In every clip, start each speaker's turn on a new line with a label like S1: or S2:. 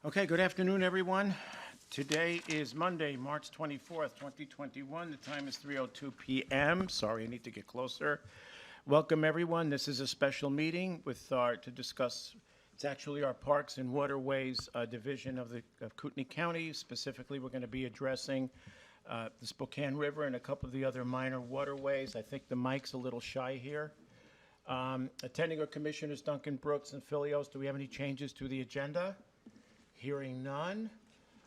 S1: Okay, good afternoon, everyone. Today is Monday, March 24th, 2021. The time is 3:02 p.m. Sorry, I need to get closer. Welcome, everyone. This is a special meeting to discuss, it's actually our Parks and Waterways division of Kootenai County. Specifically, we're going to be addressing the Spokane River and a couple of the other minor waterways. I think the mic's a little shy here. Attending are Commissioners Duncan Brooks and Filios. Do we have any changes to the agenda? Hearing none.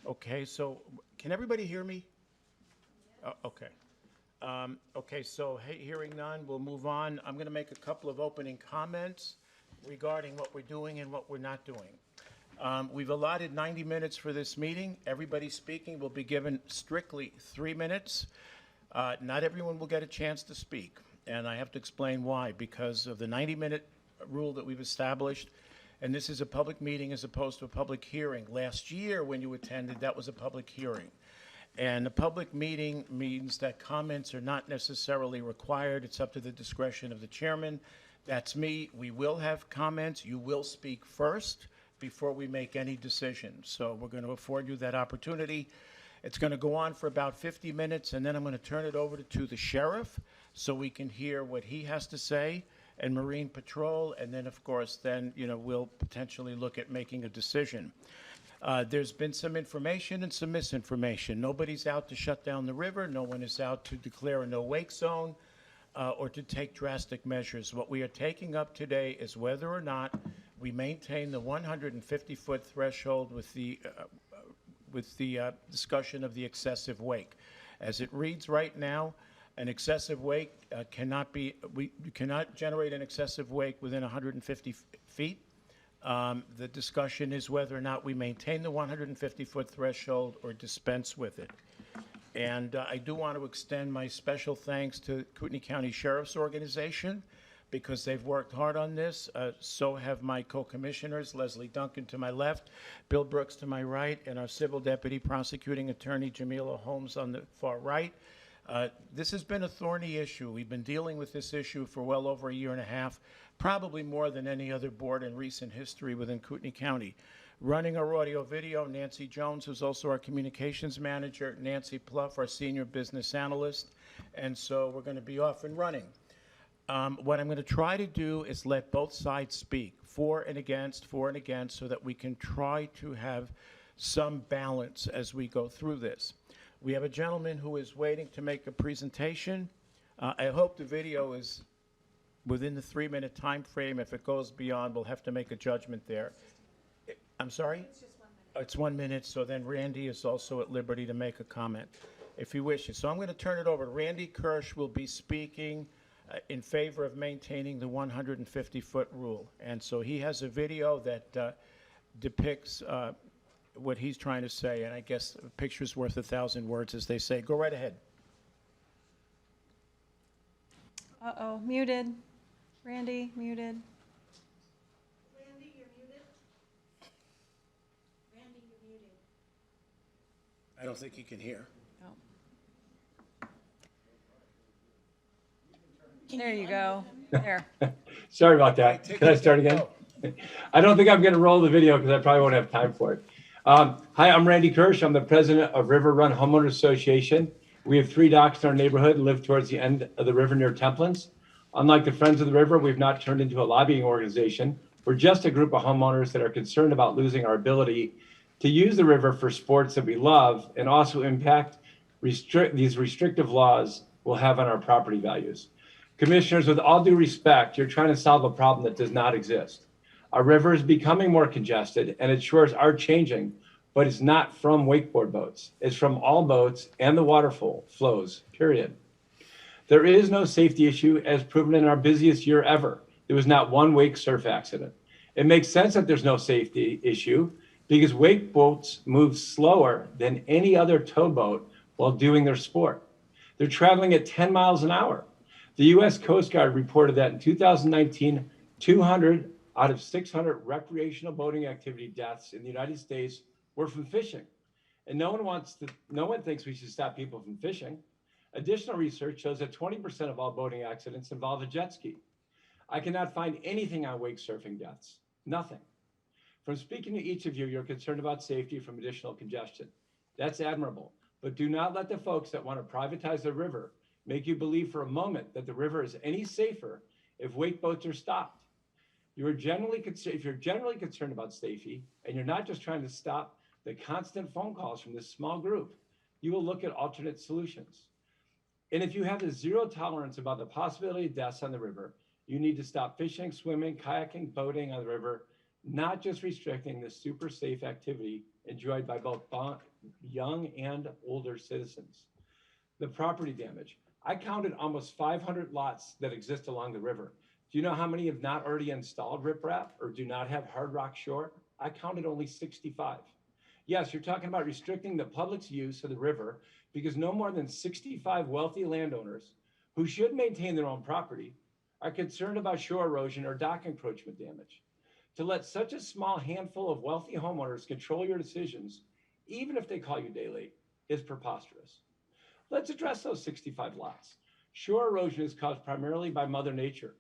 S1: Okay, so can everybody hear me? Okay. Okay, so hearing none, we'll move on. I'm going to make a couple of opening comments regarding what we're doing and what we're not doing. We've allotted 90 minutes for this meeting. Everybody speaking will be given strictly 3 minutes. Not everyone will get a chance to speak, and I have to explain why. Because of the 90-minute rule that we've established, and this is a public meeting as opposed to a public hearing. Last year, when you attended, that was a public hearing. And a public meeting means that comments are not necessarily required. It's up to the discretion of the chairman. That's me. We will have comments. You will speak first before we make any decisions. So we're going to afford you that opportunity. It's going to go on for about 50 minutes, and then I'm going to turn it over to the sheriff so we can hear what he has to say, and Marine Patrol, and then, of course, we'll potentially look at making a decision. There's been some information and some misinformation. Nobody's out to shut down the river. No one is out to declare a no-wake zone or to take drastic measures. What we are taking up today is whether or not we maintain the 150-foot threshold with the discussion of the excessive wake. As it reads right now, an excessive wake you cannot generate an excessive wake within 150 feet. The discussion is whether or not we maintain the 150-foot threshold or dispense with it. And I do want to extend my special thanks to Kootenai County Sheriff's Organization because they've worked hard on this. So have my co-commissioners, Leslie Duncan to my left, Bill Brooks to my right, and our Civil Deputy Prosecuting Attorney, Jamila Holmes, on the far right. This has been a thorny issue. We've been dealing with this issue for well over a year and a half, probably more than any other board in recent history within Kootenai County. Running our audio video, Nancy Jones, who's also our communications manager, Nancy Pluff, our senior business analyst, and so we're going to be off and running. What I'm going to try to do is let both sides speak, for and against, so that we can try to have some balance as we go through this. We have a gentleman who is waiting to make a presentation. I hope the video is within the 3-minute time frame. If it goes beyond, we'll have to make a judgment there. I'm sorry? It's just 1 minute. Oh, it's 1 minute, so then Randy is also at liberty to make a comment if he wishes. So I'm going to turn it over. Randy Kirsch will be speaking in favor of maintaining the 150-foot rule. And so he has a video that depicts what he's trying to say, and I guess a picture's worth 1,000 words, as they say. Go right ahead.
S2: Uh-oh, muted. Randy, muted.
S3: Randy, you're muted. Randy, you're muted.
S1: I don't think he can hear.
S2: Oh. There you go. There.
S4: Sorry about that. Can I start again? I don't think I'm going to roll the video because I probably won't have time for it. Hi, I'm Randy Kirsch. I'm the president of River Run Homeowners Association. We have 3 docks in our neighborhood and live towards the end of the river near Templins. Unlike the Friends of the River, we've not turned into a lobbying organization. We're just a group of homeowners that are concerned about losing our ability to use the river for sports that we love and also impact these restrictive laws will have on our property values. Commissioners, with all due respect, you're trying to solve a problem that does not exist. Our river is becoming more congested and its shores are changing, but it's not from wakeboard boats. It's from all boats and the water flows, period. There is no safety issue as proven in our busiest year ever. There was not one wake surf accident. It makes sense that there's no safety issue because wake boats move slower than any other towboat while doing their sport. They're traveling at 10 miles an hour. The U.S. Coast Guard reported that in 2019, 200 out of 600 recreational boating activity deaths in the United States were from fishing. And no one thinks we should stop people from fishing. Additional research shows that 20% of all boating accidents involve a jet ski. I cannot find anything on wake surfing deaths, nothing. From speaking to each of you, you're concerned about safety from additional congestion. That's admirable, but do not let the folks that want to privatize the river make you believe for a moment that the river is any safer if wake boats are stopped. If you're generally concerned about safety, and you're not just trying to stop the constant phone calls from this small group, you will look at alternate solutions. And if you have a zero tolerance about the possibility of deaths on the river, you need to stop fishing, swimming, kayaking, boating on the river, not just restricting the super safe activity enjoyed by both young and older citizens. The property damage. I counted almost 500 lots that exist along the river. Do you know how many have not already installed riprap or do not have hard rock shore? I counted only 65. Yes, you're talking about restricting the public's use of the river because no more than 65 wealthy landowners who should maintain their own property are concerned about shore erosion or dock encroachment damage. To let such a small handful of wealthy homeowners control your decisions, even if they call you day late, is preposterous. Let's address those 65 lots. Shore erosion is caused primarily by Mother Nature.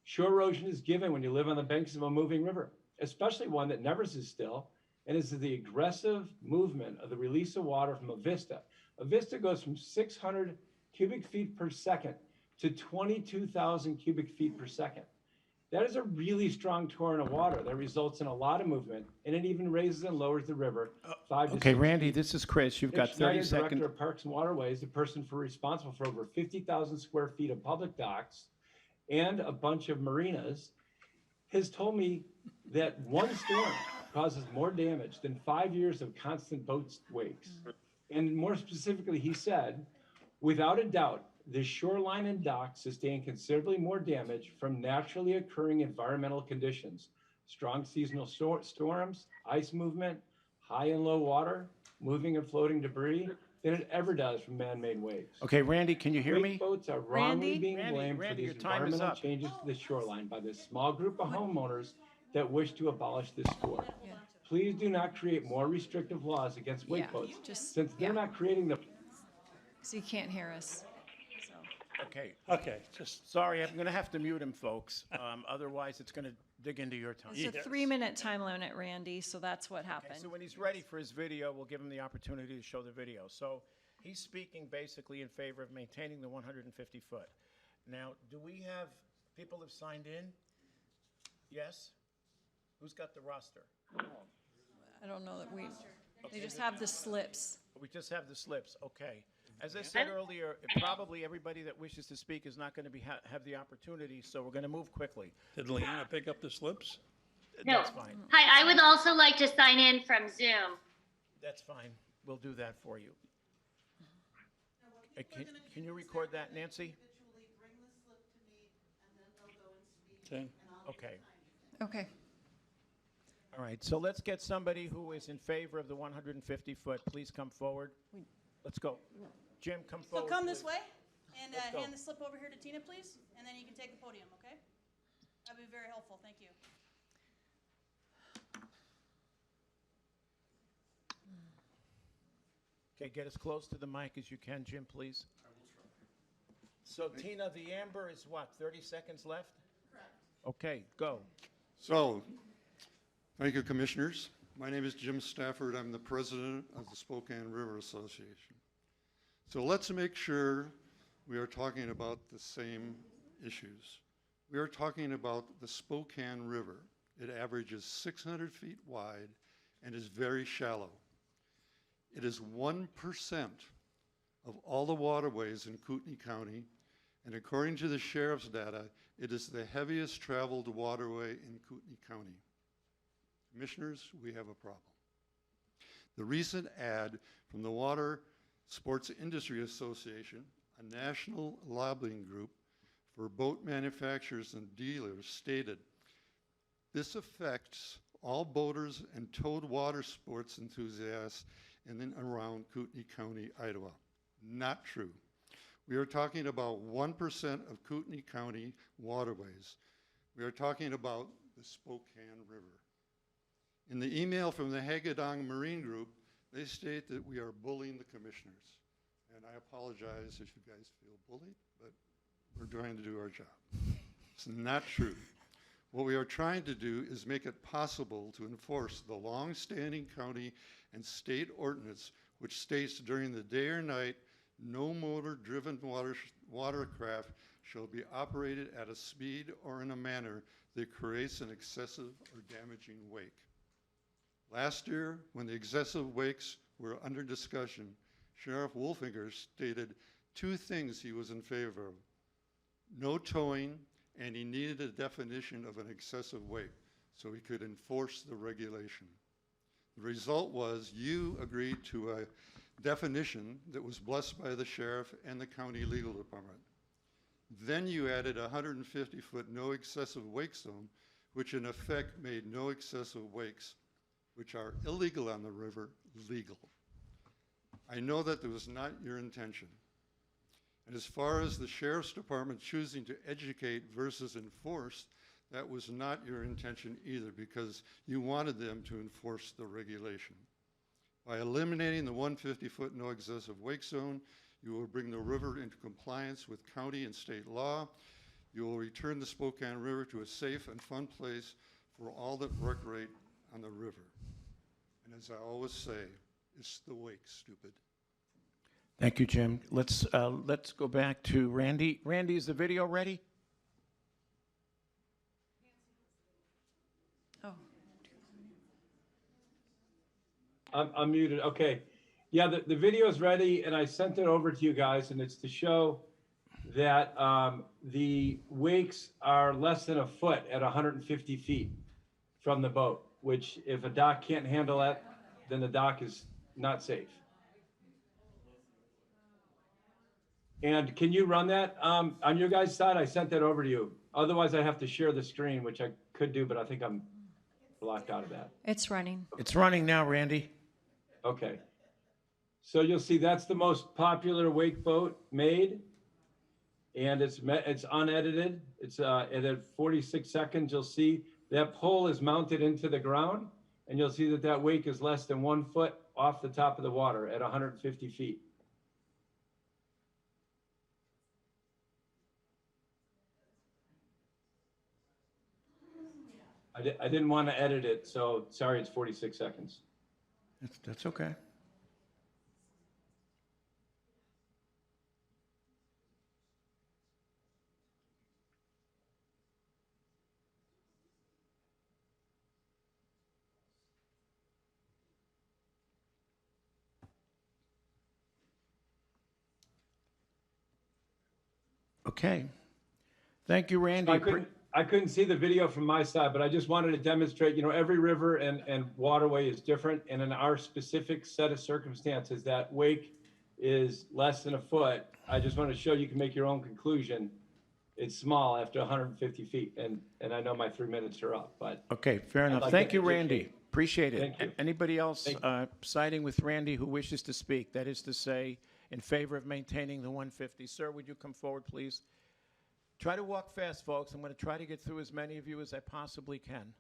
S4: Shore erosion is given when you live on the banks of a moving river, especially one that never sits still, and is the aggressive movement of the release of water from a vista. A vista goes from 600 cubic feet per second to 22,000 cubic feet per second. That is a really strong torrent of water that results in a lot of movement, and it even raises and lowers the river 5 to 6
S1: Okay, Randy,
S4: feet.
S1: this is Chris. You've got 30
S4: Schneider,
S1: seconds.
S4: Director of Parks and Waterways, the person responsible for over 50,000 square feet of public docks and a bunch of marinas, has told me that one storm causes more damage than 5 years of constant boat wakes. And more specifically, he said, without a doubt, the shoreline and docks sustain considerably more damage from naturally occurring environmental conditions, strong seasonal storms, ice movement, high and low water, moving and floating debris, than it ever does from man-made waves.
S1: Okay, Randy, can you hear me?
S4: Wake boats are wrongly
S2: Randy?
S4: being
S1: Randy,
S4: blamed for
S1: Randy,
S4: these
S1: your time is
S4: environmental
S1: up.
S4: changes to the shoreline by this small group of homeowners that wish to abolish this sport. Please do not create more restrictive laws against wake
S2: Yeah,
S4: boats,
S2: just-
S4: since they're
S2: yeah.
S4: not creating the
S2: So you can't hear us. So,
S1: Okay,
S5: Okay, just,
S1: sorry, I'm going to have to mute him, folks. Otherwise, it's going to dig into your time.
S2: it's a
S5: Yes.
S2: 3-minute time limit, Randy, so that's what
S1: Okay,
S2: happened.
S1: so when he's ready for his video, we'll give him the opportunity to show the video. So he's speaking basically in favor of maintaining the 150 foot. Now, do we have, people have signed in? Yes? Who's got the roster?
S2: I don't know that they just have the slips.
S1: We just have the slips, okay. As I said earlier, probably everybody that wishes to speak is not going to have the opportunity, so we're going to move quickly.
S5: did Leanna pick up the slips?
S6: No.
S1: That's fine,
S6: Hi, I would also like to sign in from Zoom.
S1: that's fine. We'll do that for you. Can you record that, Nancy?
S3: Individually bring the slip to me, and then they'll go and speak,
S5: Okay.
S3: and I'll
S1: Okay.
S2: Okay.
S1: All right, so let's get somebody who is in favor of the 150 foot. Please come forward. Let's go. Jim, come
S7: So
S1: forward.
S7: come this
S1: please.
S7: way and
S1: Let's go.
S7: hand the slip over here to Tina, please, and then you can take the podium, okay? That'd be very helpful, thank you.
S1: Okay, get as close to the mic as you can, Jim, please. So Tina, the amber is what, 30 seconds left?
S7: Correct.
S1: Okay, go.
S8: So, thank you, Commissioners. My name is Jim Stafford. I'm the president of the Spokane River Association. So let's make sure we are talking about the same issues. We are talking about the Spokane River. It averages 600 feet wide and is very shallow. It is 1% of all the waterways in Kootenai County, and according to the sheriff's data, it is the heaviest traveled waterway in Kootenai County. Commissioners, we have a problem. The recent ad from the Water Sports Industry Association, a national lobbying group for boat manufacturers and dealers, stated, "This affects all boaters and towed water sports enthusiasts in and around Kootenai County, Idaho." Not true. We are talking about 1% of Kootenai County waterways. We are talking about the Spokane River. In the email from the Hagedong Marine Group, they state that we are bullying the commissioners. And I apologize if you guys feel bullied, but we're trying to do our job. It's not true. What we are trying to do is make it possible to enforce the long-standing county and state ordinance which states during the day or night, no motor-driven watercraft shall be operated at a speed or in a manner that creates an excessive or damaging wake. Last year, when the excessive wakes were under discussion, Sheriff Wolfinger stated 2 things he was in favor of: no towing, and he needed a definition of an excessive wake so he could enforce the regulation. The result was you agreed to a definition that was blessed by the sheriff and the county legal department. Then you added a 150-foot no excessive wake zone, which in effect made no excessive wakes, which are illegal on the river, legal. I know that was not your intention. And as far as the sheriff's department choosing to educate versus enforce, that was not your intention either, because you wanted them to enforce the regulation. By eliminating the 150-foot no excessive wake zone, you will bring the river into compliance with county and state law. You will return the Spokane River to a safe and fun place for all that recreate on the river. And as I always say, it's the wake, stupid.
S1: Thank you, Jim. Let's go back to Randy. Randy, is the video ready?
S2: Oh,
S4: I'm muted. Okay. Yeah, the video is ready, and I sent it over to you guys, and it's to show that the wakes are less than a foot at 150 feet from the boat, which if a dock can't handle that, then the dock is not safe. And can you run that on your guys' side? I sent that over to you. Otherwise, I have to share the screen, which I could do, but I think I'm blocked out of that.
S2: it's running.
S1: It's running now, Randy.
S4: Okay. So you'll see that's the most popular wake boat made, and it's unedited. It's and at 46 seconds, you'll see that pole is mounted into the ground, and you'll see that that wake is less than 1 foot off the top of the water at 150 feet. I didn't want to edit it, so sorry, it's 46 seconds.
S1: That's okay. Okay. Thank you, Randy.
S4: I couldn't see the video from my side, but I just wanted to demonstrate, every river and waterway is different. And in our specific set of circumstances, that wake is less than a foot. I just want to show you can make your own conclusion. It's small after 150 feet. And I know my 3 minutes are up, but.
S1: Okay, fair enough.
S4: like
S1: Thank
S4: to
S1: you,
S4: educate.
S1: Randy. Appreciate it.
S4: Thank you.
S1: Anybody else
S4: Thank
S1: siding with Randy who wishes to speak? That is to say, in favor of maintaining the 150. Sir, would you come forward, please? Try to walk fast, folks. I'm going to try to get through as many of you as I possibly can.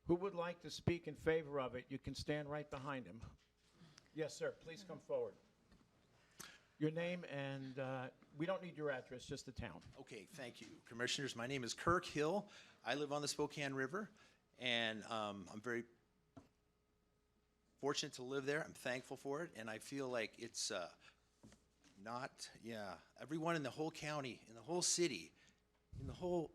S1: Who would like to speak in favor of it? You can stand right behind him. Yes, sir. Please come forward. Your name and we don't need your address, just the town.
S9: Okay, thank you. Commissioners, my name is Kirk Hill. I live on the Spokane River, and I'm very fortunate to live there. I'm thankful for it, and I feel like it's everyone in the whole county, in the whole city, in the whole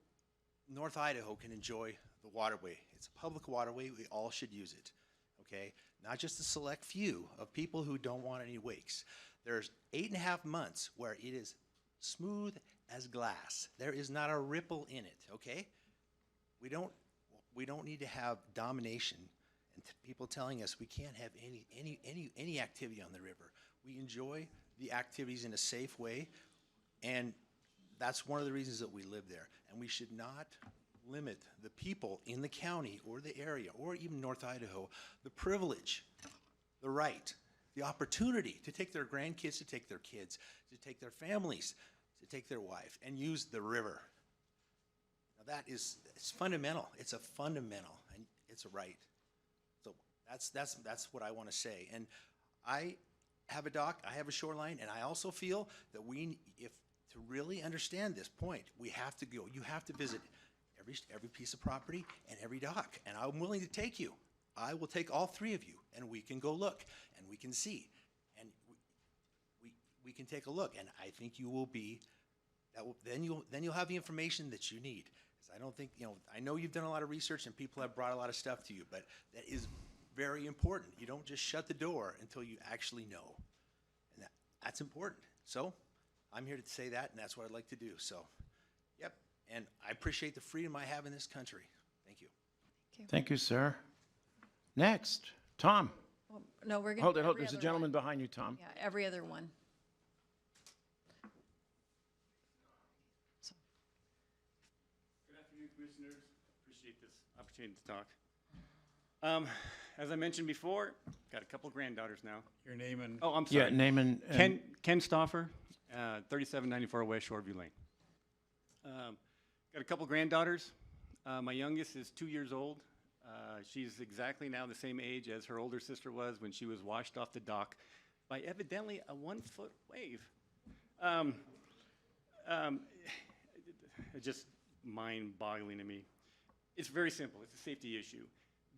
S9: North Idaho can enjoy the waterway. It's a public waterway. We all should use it, okay? Not just a select few of people who don't want any wakes. There's 8.5 months where it is smooth as glass. There is not a ripple in it, okay? We don't need to have domination and people telling us we can't have any activity on the river. We enjoy the activities in a safe way, and that's one of the reasons that we live there. And we should not limit the people in the county or the area or even North Idaho the privilege, the right, the opportunity to take their grandkids, to take their kids, to take their families, to take their wife and use the river. Now it's fundamental. It's a fundamental, and it's a right. So that's what I want to say. And I have a dock, I have a shoreline, and I also feel that if to really understand this point, you have to visit every piece of property and every dock, and I'm willing to take you. I will take all three of you, and we can go look, and we can see, and we can take a look, and I think you will be, then you'll have the information that you need. 'Cause I don't think, I know you've done a lot of research and people have brought a lot of stuff to you, but that is very important. You don't just shut the door until you actually know, and that's important. So I'm here to say that, and that's what I'd like to do. So, yep, and I appreciate the freedom I have in this country. Thank you.
S1: Thank you, sir. Next, Tom.
S2: Well, no, we're gonna.
S1: Hold it,
S2: every
S1: there's a
S2: other
S1: gentleman
S2: one.
S1: behind you, Tom.
S2: Yeah, every other one. So,
S10: Good afternoon, Commissioners. Appreciate this opportunity to talk. As I mentioned before, got a couple granddaughters now.
S5: Your name and.
S10: Oh, I'm
S1: Yeah,
S10: sorry.
S1: name and
S10: Ken Stauffer, 3794 West Shoreview Lane. Got a couple granddaughters. My youngest is 2 years old. She's exactly now the same age as her older sister was when she was washed off the dock by evidently a 1-foot wave. It's just mind-boggling to me. It's very simple. It's a safety issue.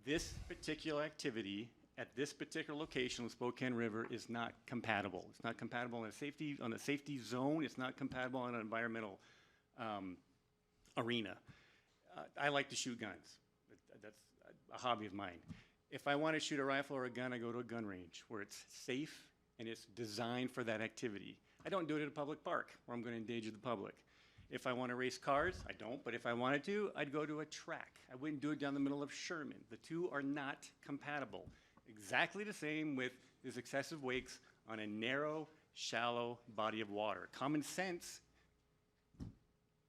S10: This particular activity at this particular location on the Spokane River is not compatible. It's not compatible on a safety zone. It's not compatible in an environmental arena. I like to shoot guns. That's a hobby of mine. If I want to shoot a rifle or a gun, I go to a gun range where it's safe and it's designed for that activity. I don't do it at a public park where I'm going to endanger the public. If I want to race cars, I don't, but if I wanted to, I'd go to a track. I wouldn't do it down the middle of Sherman. The two are not compatible. Exactly the same with these excessive wakes on a narrow, shallow body of water. Common sense,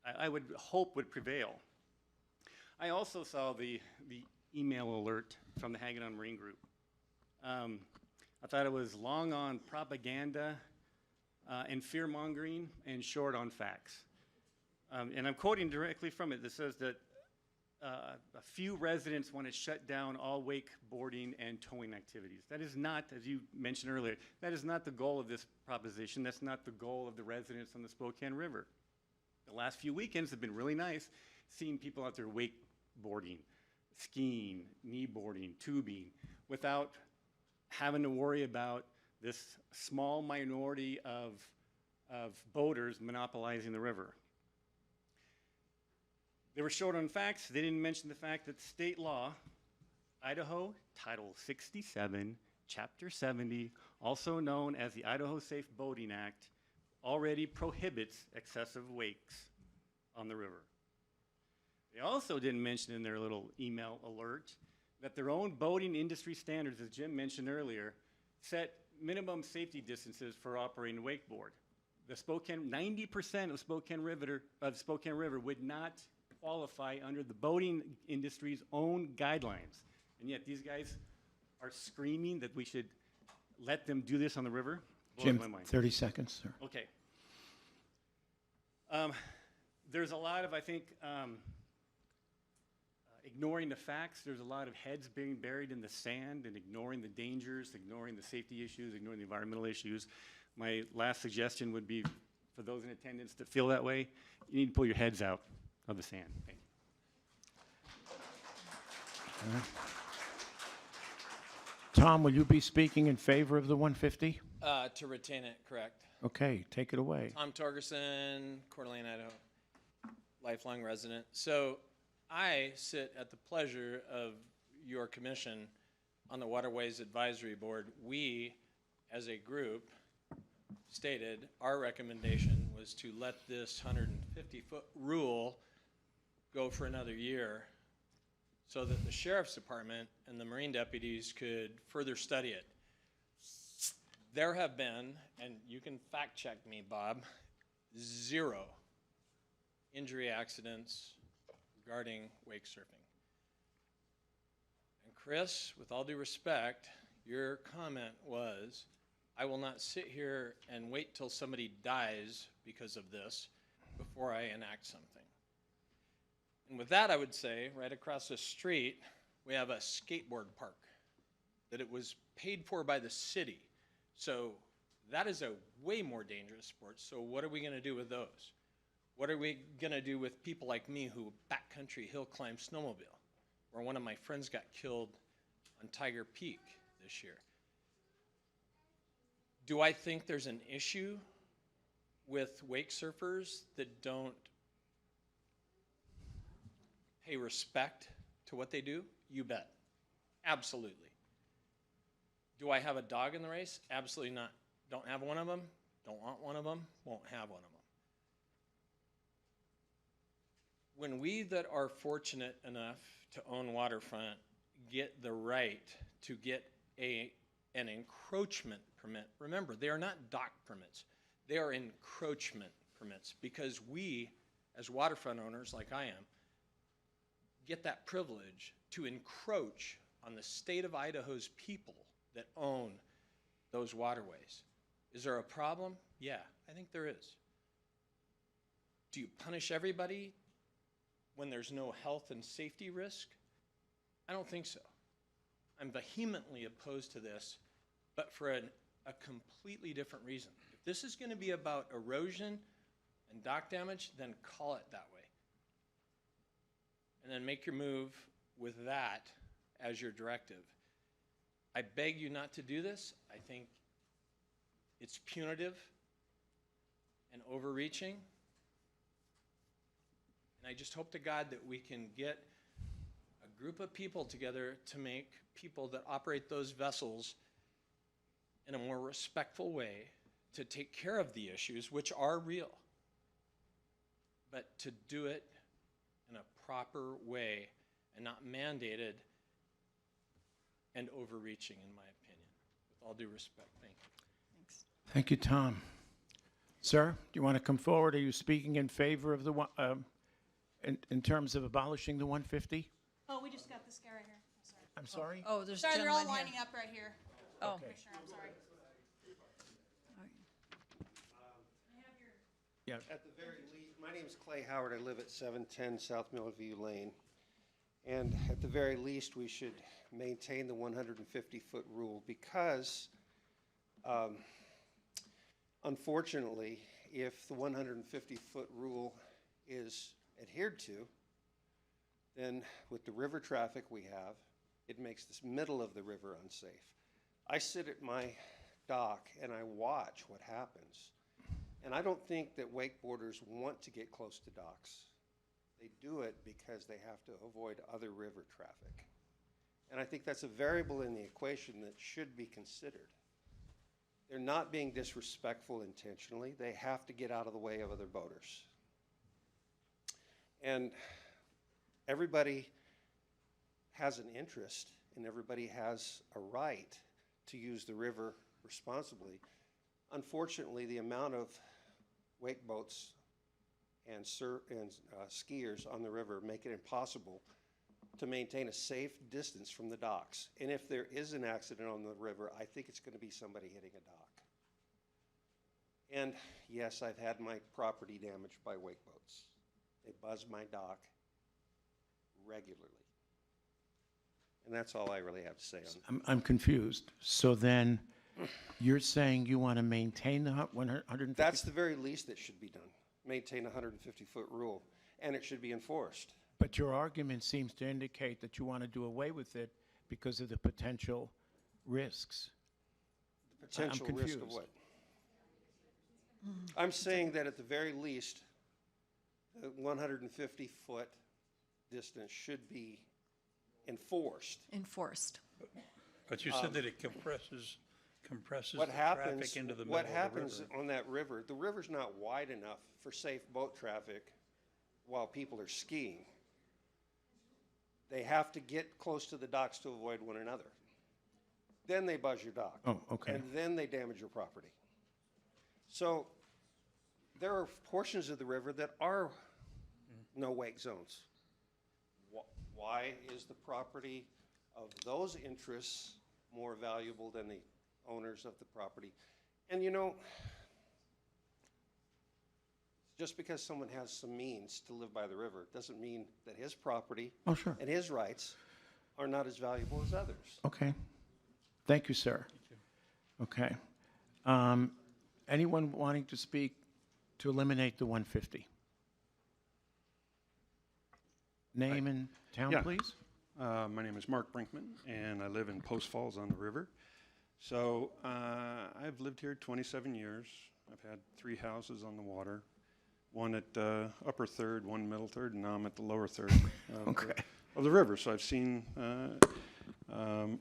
S10: I would hope, would prevail. I also saw the email alert from the Hanging On Marine Group. I thought it was long on propaganda and fear-mongering and short on facts. And I'm quoting directly from it. That says that a few residents want to shut down all wakeboarding and towing activities. That is not, as you mentioned earlier, that is not the goal of this proposition. That's not the goal of the residents on the Spokane River. The last few weekends have been really nice, seeing people out there wakeboarding, skiing, kneeboarding, tubing, without having to worry about this small minority of boaters monopolizing the river. They were short on facts. They didn't mention the fact that state law, Idaho Title 67, Chapter 70, also known as the Idaho Safe Boating Act, already prohibits excessive wakes on the river. They also didn't mention in their little email alert that their own boating industry standards, as Jim mentioned earlier, set minimum safety distances for operating a wakeboard. The 90% of Spokane River would not qualify under the boating industry's own guidelines. And yet these guys are screaming that we should let them do this on the river. Blows
S1: Jim,
S10: my mind.
S1: 30 seconds, sir.
S10: Okay. There's a lot of, I think, ignoring the facts. There's a lot of heads being buried in the sand and ignoring the dangers, ignoring the safety issues, ignoring the environmental issues. My last suggestion would be for those in attendance that feel that way, you need to pull your heads out of the sand. Thank you.
S1: Tom, will you be speaking in favor of the 150?
S11: To retain it, correct.
S1: Okay, take it away.
S11: Tom Torgerson, Coeur d'Alene, Idaho, lifelong resident. So I sit at the pleasure of your commission on the Waterways Advisory Board. We, as a group, stated our recommendation was to let this 150-foot rule go for another year so that the sheriff's department and the Marine deputies could further study it. There have been, and you can fact check me, Bob, 0 injury accidents regarding wake surfing. And Chris, with all due respect, your comment was, I will not sit here and wait till somebody dies because of this before I enact something. And with that, I would say, right across the street, we have a skateboard park that it was paid for by the city. So That is a way more dangerous sport. So what are we going to do with those? What are we going to do with people like me who backcountry hill climb snowmobile? Where one of my friends got killed on Tiger Peak this year. Do I think there's an issue with wake surfers that don't pay respect to what they do? You bet. Absolutely. Do I have a dog in the race? Absolutely not. Don't have one of them. Don't want one of them. Won't have one of them. When we that are fortunate enough to own waterfront get the right to get an encroachment permit, remember, they are not dock permits. They are encroachment permits because we, as waterfront owners like I am, get that privilege to encroach on the state of Idaho's people that own those waterways. Is there a problem? Yeah, I think there is. Do you punish everybody when there's no health and safety risk? I don't think so. I'm vehemently opposed to this, but for a completely different reason. If this is going to be about erosion and dock damage, then call it that way. And then make your move with that as your directive. I beg you not to do this. I think it's punitive and overreaching. And I just hope to God that we can get a group of people together to make people that operate those vessels in a more respectful way to take care of the issues, which are real, but to do it in a proper way and not mandated and overreaching, in my opinion. With all due respect, thank you.
S2: Thanks.
S1: Thank you, Tom. Sir, do you want to come forward? Are you speaking in favor of the one, in terms of abolishing the 150?
S7: Oh, we just got this guy right here. I'm sorry.
S1: I'm sorry?
S2: Oh, there's a
S7: Sorry, they're all
S2: gentleman
S7: lining
S2: here.
S7: up right here.
S2: Oh.
S7: Commissioner, I'm sorry.
S1: Yeah.
S12: At the very least, my name is Clay Howard. I live at 710 South Millview Lane. And at the very least, we should maintain the 150-foot rule because, unfortunately, if the 150-foot rule is adhered to, then with the river traffic we have, it makes this middle of the river unsafe. I sit at my dock and I watch what happens. And I don't think that wakeboarders want to get close to docks. They do it because they have to avoid other river traffic. And I think that's a variable in the equation that should be considered. They're not being disrespectful intentionally. They have to get out of the way of other boaters. And everybody has an interest and everybody has a right to use the river responsibly. Unfortunately, the amount of wake boats and skiers on the river make it impossible to maintain a safe distance from the docks. And if there is an accident on the river, I think it's going to be somebody hitting a dock. And yes, I've had my property damaged by wake boats. They buzz my dock regularly. And that's all I really have to say on that.
S1: I'm confused. So then you're saying you want to maintain the 150?
S12: That's the very least that should be done. Maintain a 150-foot rule, and it should be enforced.
S1: But your argument seems to indicate that you want to do away with it because of the potential risks.
S12: The potential
S1: I'm
S12: risk of
S1: confused.
S12: what? I'm saying that at the very least, the 150-foot distance should be enforced.
S2: Enforced.
S5: But you said that it compresses
S12: What
S5: the
S12: happens,
S5: traffic into the middle
S12: what
S5: of
S12: happens
S5: the river.
S12: on that river, the river's not wide enough for safe boat traffic while people are skiing. They have to get close to the docks to avoid one another. Then they buzz your dock.
S1: Oh, okay.
S12: And then they damage your property. So there are portions of the river that are no wake zones. Why is the property of those interests more valuable than the owners of the property? And you know, just because someone has some means to live by the river doesn't mean that his property
S1: Oh, sure.
S12: and his rights are not as valuable as others.
S1: Okay. Thank you, sir. Okay. Anyone wanting to speak to eliminate the 150? Name and town,
S13: Yeah.
S1: please.
S13: My name is Mark Brinkman, and I live in Post Falls on the river. So I've lived here 27 years. I've had 3 houses on the water, one at upper third, one middle third, and now I'm at the lower third of the river. So I've seen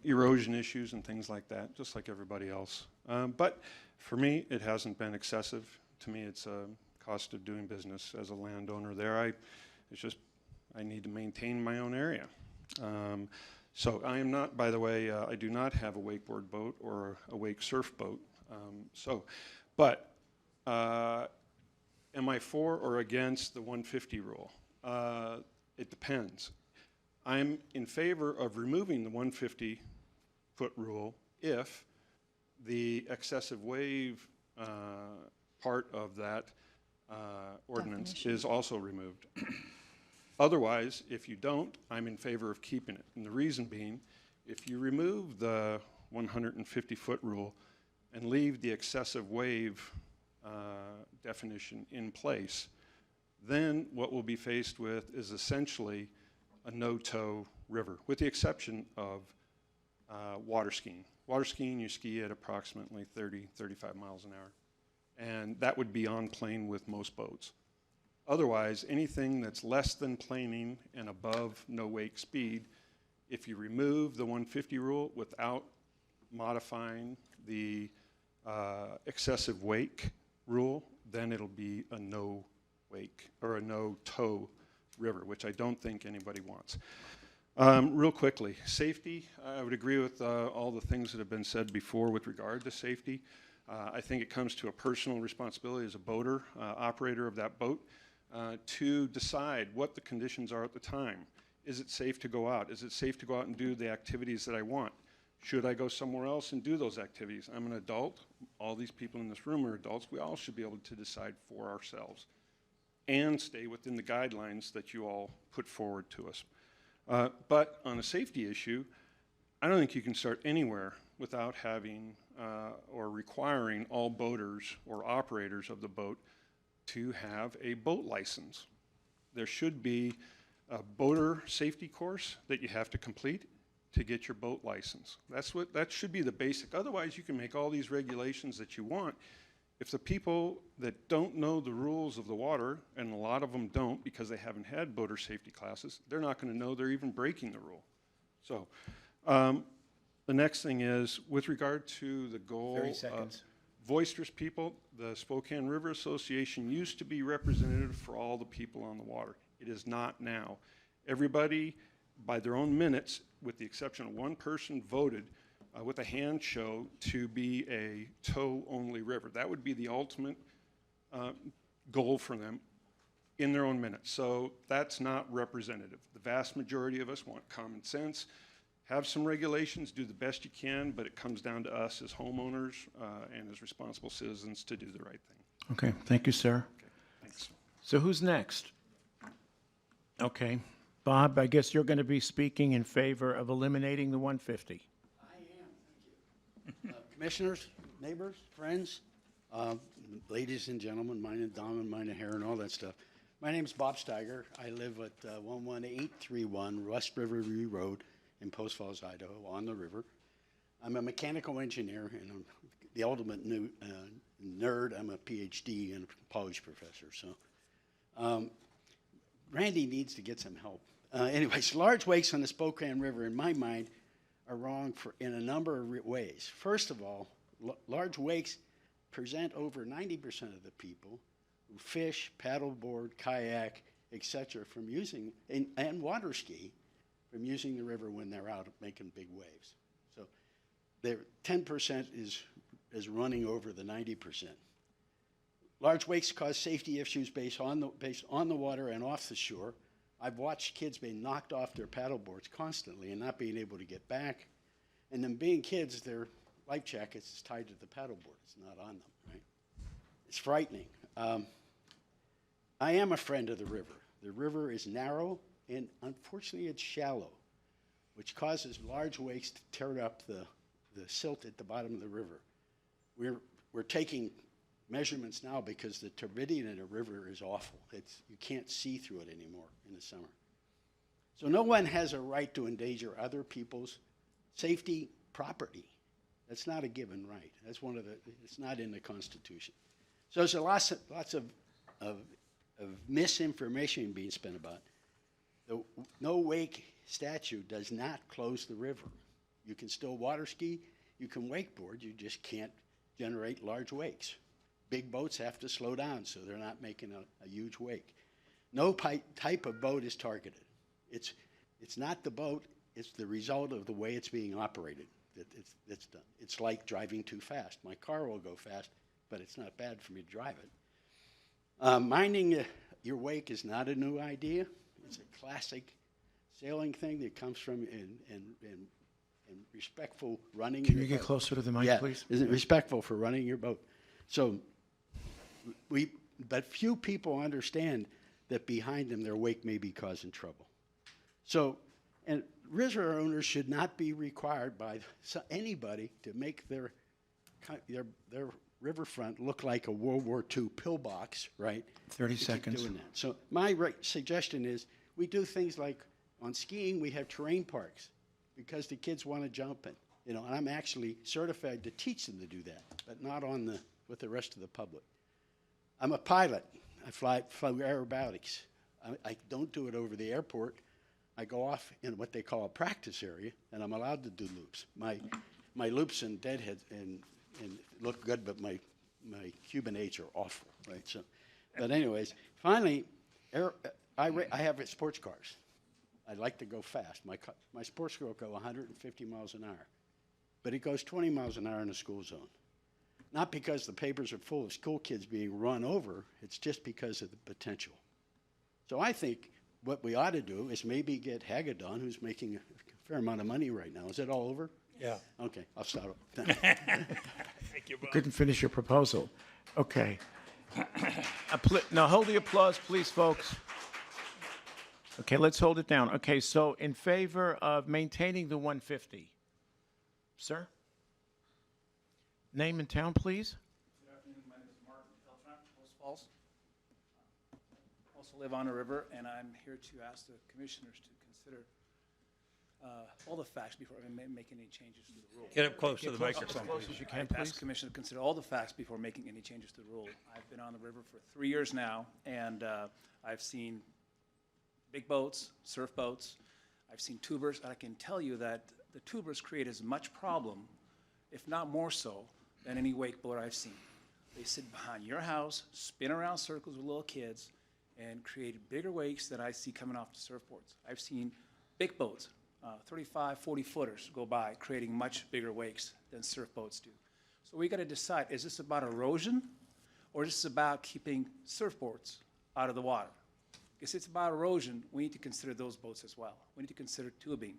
S13: erosion issues and things like that, just like everybody else. But for me, it hasn't been excessive. To me, it's a cost of doing business as a landowner there. I need to maintain my own area. So I am not, by the way, I do not have a wakeboard boat or a wake surf boat. But am I for or against the 150 rule? It depends. I'm in favor of removing the 150-foot rule if the excessive wave part of that ordinance is also removed. Otherwise, if you don't, I'm in favor of keeping it. And the reason being, if you remove the 150-foot rule and leave the excessive wave definition in place, then what we'll be faced with is essentially a no-tow river, with the exception of water skiing. Water skiing, you ski at approximately 30, 35 miles an hour. And that would be on plane with most boats. Otherwise, anything that's less than planing and above no wake speed, if you remove the 150 rule without modifying the excessive wake rule, then it'll be a no wake or a no tow river, which I don't think anybody wants. Real quickly, safety, I would agree with all the things that have been said before with regard to safety. I think it comes to a personal responsibility as a boater, operator of that boat, to decide what the conditions are at the time. Is it safe to go out? Is it safe to go out and do the activities that I want? Should I go somewhere else and do those activities? I'm an adult. All these people in this room are adults. We all should be able to decide for ourselves and stay within the guidelines that you all put forward to us. But on a safety issue, I don't think you can start anywhere without having or requiring all boaters or operators of the boat to have a boat license. There should be a boater safety course that you have to complete to get your boat license. That should be the basic. Otherwise, you can make all these regulations that you want. If the people that don't know the rules of the water, and a lot of them don't because they haven't had boater safety classes, they're not going to know they're even breaking the rule. So the next thing is, with regard to the goal
S1: 30 seconds.
S13: Boisterous people, the Spokane River Association used to be representative for all the people on the water. It is not now. Everybody, by their own minutes, with the exception of one person, voted with a hand show to be a tow-only river. That would be the ultimate goal for them in their own minutes. So that's not representative. The vast majority of us want common sense. Have some regulations, do the best you can, but it comes down to us as homeowners and as responsible citizens to do the right thing.
S1: Okay, thank you, sir.
S13: Okay, thanks.
S1: So who's next? Okay, Bob, I guess you're going to be speaking in favor of eliminating the 150.
S14: I am, thank you. Commissioners, neighbors, friends, ladies and gentlemen, mine and Dom and mine and hair and all that stuff. My name's Bob Steiger. I live at 11831 West Riverview Road in Post Falls, Idaho, on the river. I'm a mechanical engineer and I'm the ultimate nerd. I'm a PhD and a college professor. So Randy needs to get some help. Anyways, large wakes on the Spokane River, in my mind, are wrong in a number of ways. First of all, large wakes present over 90% of the people who fish, paddleboard, kayak, etc., from using, and water ski, from using the river when they're out making big waves. So 10% is running over the 90%. Large wakes cause safety issues based on the water and off the shore. I've watched kids being knocked off their paddleboards constantly and not being able to get back. And then being kids, their life jackets is tied to the paddleboard. It's not on them, right? It's frightening. I am a friend of the river. The river is narrow and unfortunately it's shallow, which causes large wakes to tear up the silt at the bottom of the river. We're taking measurements now because the turbidity in the river is awful. You can't see through it anymore in the summer. So no one has a right to endanger other people's safety, property. That's not a given right. That's it's not in the Constitution. So there's lots of misinformation being spent about. The no wake statute does not close the river. You can still water ski, you can wakeboard, you just can't generate large wakes. Big boats have to slow down so they're not making a huge wake. No type of boat is targeted. It's not the boat, it's the result of the way it's being operated that's done. It's like driving too fast. My car will go fast, but it's not bad for me to drive it. Minding your wake is not a new idea. It's a classic sailing thing that comes from in respectful running.
S1: Can you get closer to the mic, please?
S14: Isn't respectful for running your boat. So but few people understand that behind them their wake may be causing trouble. So, and river owners should not be required by anybody to make their riverfront look like a World War II pillbox, right?
S1: 30
S14: To keep
S1: seconds.
S14: doing that. So my suggestion is we do things like on skiing we have terrain parks because the kids want to jump in, and I'm actually certified to teach them to do that, but not with the rest of the public. I'm a pilot. I fly aerobatics. I don't do it over the airport. I go off in what they call a practice area, and I'm allowed to do loops. My loops and deadheads and look good, but my Cuban eights are awful, right? So, but anyways, finally, I have sports cars. I like to go fast. My sports car will go 150 miles an hour, but it goes 20 miles an hour in the school zone. Not because the papers are full of school kids being run over, it's just because of the potential. So I think what we ought to do is maybe get Hagedorn, who's making a fair amount of money right now. Is it all over?
S5: Yeah.
S14: Okay, I'll stop.
S5: Thank you, Bob.
S1: Couldn't finish your proposal. Okay. Now hold the applause, please, folks. Okay, let's hold it down. Okay, so in favor of maintaining the 150, sir? Name and town, please.
S15: Good afternoon. My name is Mark Beltran, Post Falls. Also live on the river, and I'm here to ask the commissioners to consider all the facts before making any changes to the rule.
S5: Get up close to the microphone,
S1: As close
S5: please.
S1: as you can,
S15: I ask
S1: please.
S15: the commission to consider all the facts before making any changes to the rule. I've been on the river for 3 years now, and I've seen big boats, surf boats. I've seen tubers. I can tell you that the tubers create as much problem, if not more so, than any wake boat I've seen. They sit behind your house, spin around circles with little kids, and create bigger wakes than I see coming off the surfboards. I've seen big boats, 35, 40 footers go by, creating much bigger wakes than surf boats do. So we got to decide, is this about erosion, or is this about keeping surfboards out of the water? If it's about erosion, we need to consider those boats as well. We need to consider tubing.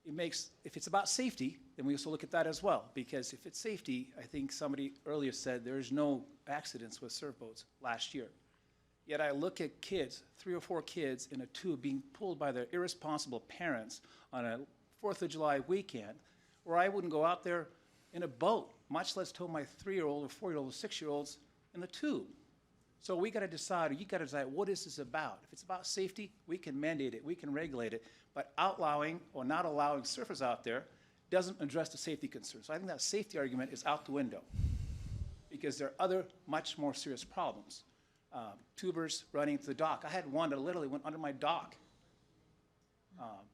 S15: If it's about safety, then we also look at that as well, because if it's safety, I think somebody earlier said there's no accidents with surf boats last year. Yet I look at kids, 3 or 4 kids in a tube being pulled by their irresponsible parents on a 4th of July weekend, where I wouldn't go out there in a boat, much less tow my 3-year-old or 4-year-old or 6-year-olds in the tube. So we got to decide, or you got to decide, what is this about? If it's about safety, we can mandate it, we can regulate it, but outlawing or not allowing surfers out there doesn't address the safety concerns. So I think that safety argument is out the window, because there are other much more serious problems. Tubers running to the dock. I had one that literally went under my dock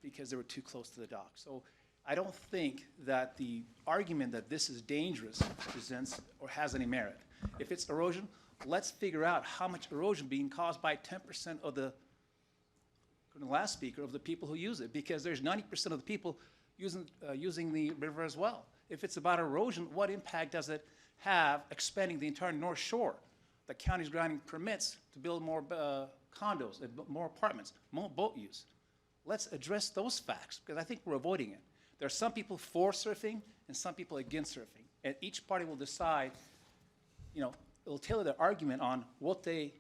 S15: because they were too close to the dock. So I don't think that the argument that this is dangerous presents or has any merit. If it's erosion, let's figure out how much erosion being caused by 10% of the last speaker, of the people who use it, because there's 90% of the people using the river as well. If it's about erosion, what impact does it have expanding the entire North Shore? The county's granting permits to build more condos, more apartments, more boat use. Let's address those facts, because I think we're avoiding it. There are some people for surfing and some people against surfing, and each party will decide, it'll tailor their argument on what they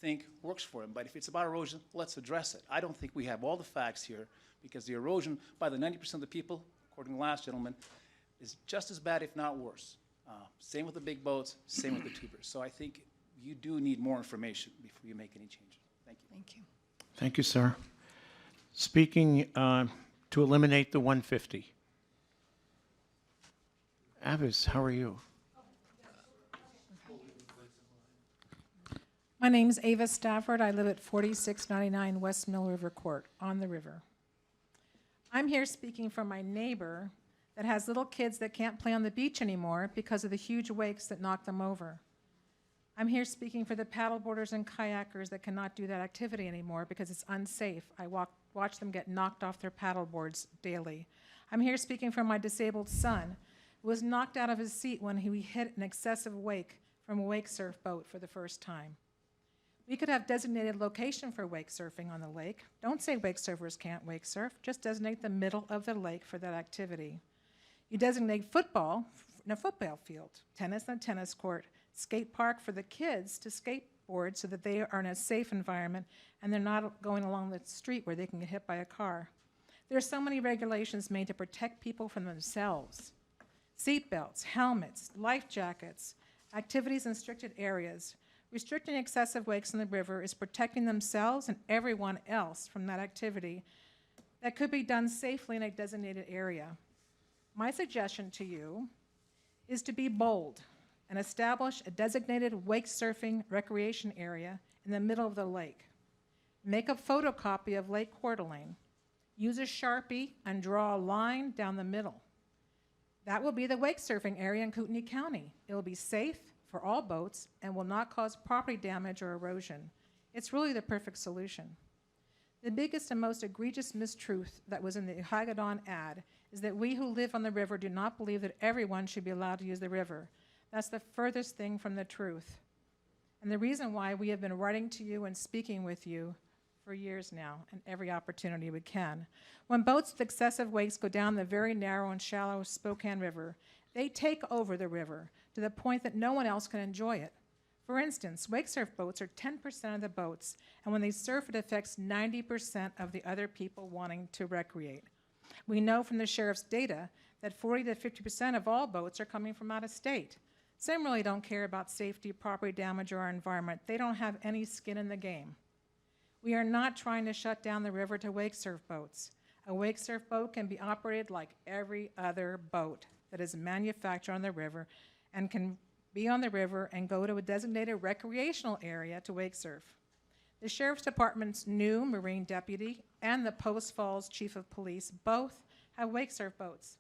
S15: think works for them. But if it's about erosion, let's address it. I don't think we have all the facts here, because the erosion by the 90% of the people, according to the last gentleman, is just as bad, if not worse. Same with the big boats, same with the tubers. So I think you do need more information before you make any changes. Thank you.
S2: Thank you.
S1: Thank you, sir. Speaking to eliminate the 150. Avis, how are you?
S16: My name's Ava Stafford. I live at 4699 West Mill River Court on the river. I'm here speaking for my neighbor that has little kids that can't play on the beach anymore because of the huge wakes that knock them over. I'm here speaking for the paddleboarders and kayakers that cannot do that activity anymore because it's unsafe. I watch them get knocked off their paddleboards daily. I'm here speaking for my disabled son who was knocked out of his seat when he hit an excessive wake from a wake surf boat for the first time. We could have designated location for wake surfing on the lake. Don't say wake surfers can't wake surf, just designate the middle of the lake for that activity. You designate football in a football field, tennis in a tennis court, skate park for the kids to skateboard so that they are in a safe environment and they're not going along the street where they can get hit by a car. There are so many regulations made to protect people from themselves. Seat belts, helmets, life jackets, activities in restricted areas. Restricting excessive wakes in the river is protecting themselves and everyone else from that activity that could be done safely in a designated area. My suggestion to you is to be bold and establish a designated wake surfing recreation area in the middle of the lake. Make a photocopy of Lake Coeur d'Alene. Use a Sharpie and draw a line down the middle. That will be the wake surfing area in Kootenai County. It will be safe for all boats and will not cause property damage or erosion. It's really the perfect solution. The biggest and most egregious mistruth that was in the Hagedon ad is that we who live on the river do not believe that everyone should be allowed to use the river. That's the furthest thing from the truth. And the reason why we have been writing to you and speaking with you for years now, and every opportunity we can. When boats with excessive wakes go down the very narrow and shallow Spokane River, they take over the river to the point that no one else can enjoy it. For instance, wake surf boats are 10% of the boats, and when they surf, it affects 90% of the other people wanting to recreate. We know from the sheriff's data that 40 to 50% of all boats are coming from out of state. Some really don't care about safety, property damage, or our environment. They don't have any skin in the game. We are not trying to shut down the river to wake surf boats. A wake surf boat can be operated like every other boat that is manufactured on the river and can be on the river and go to a designated recreational area to wake surf. The Sheriff's Department's new Marine deputy and the Post Falls Chief of Police both have wake surf boats,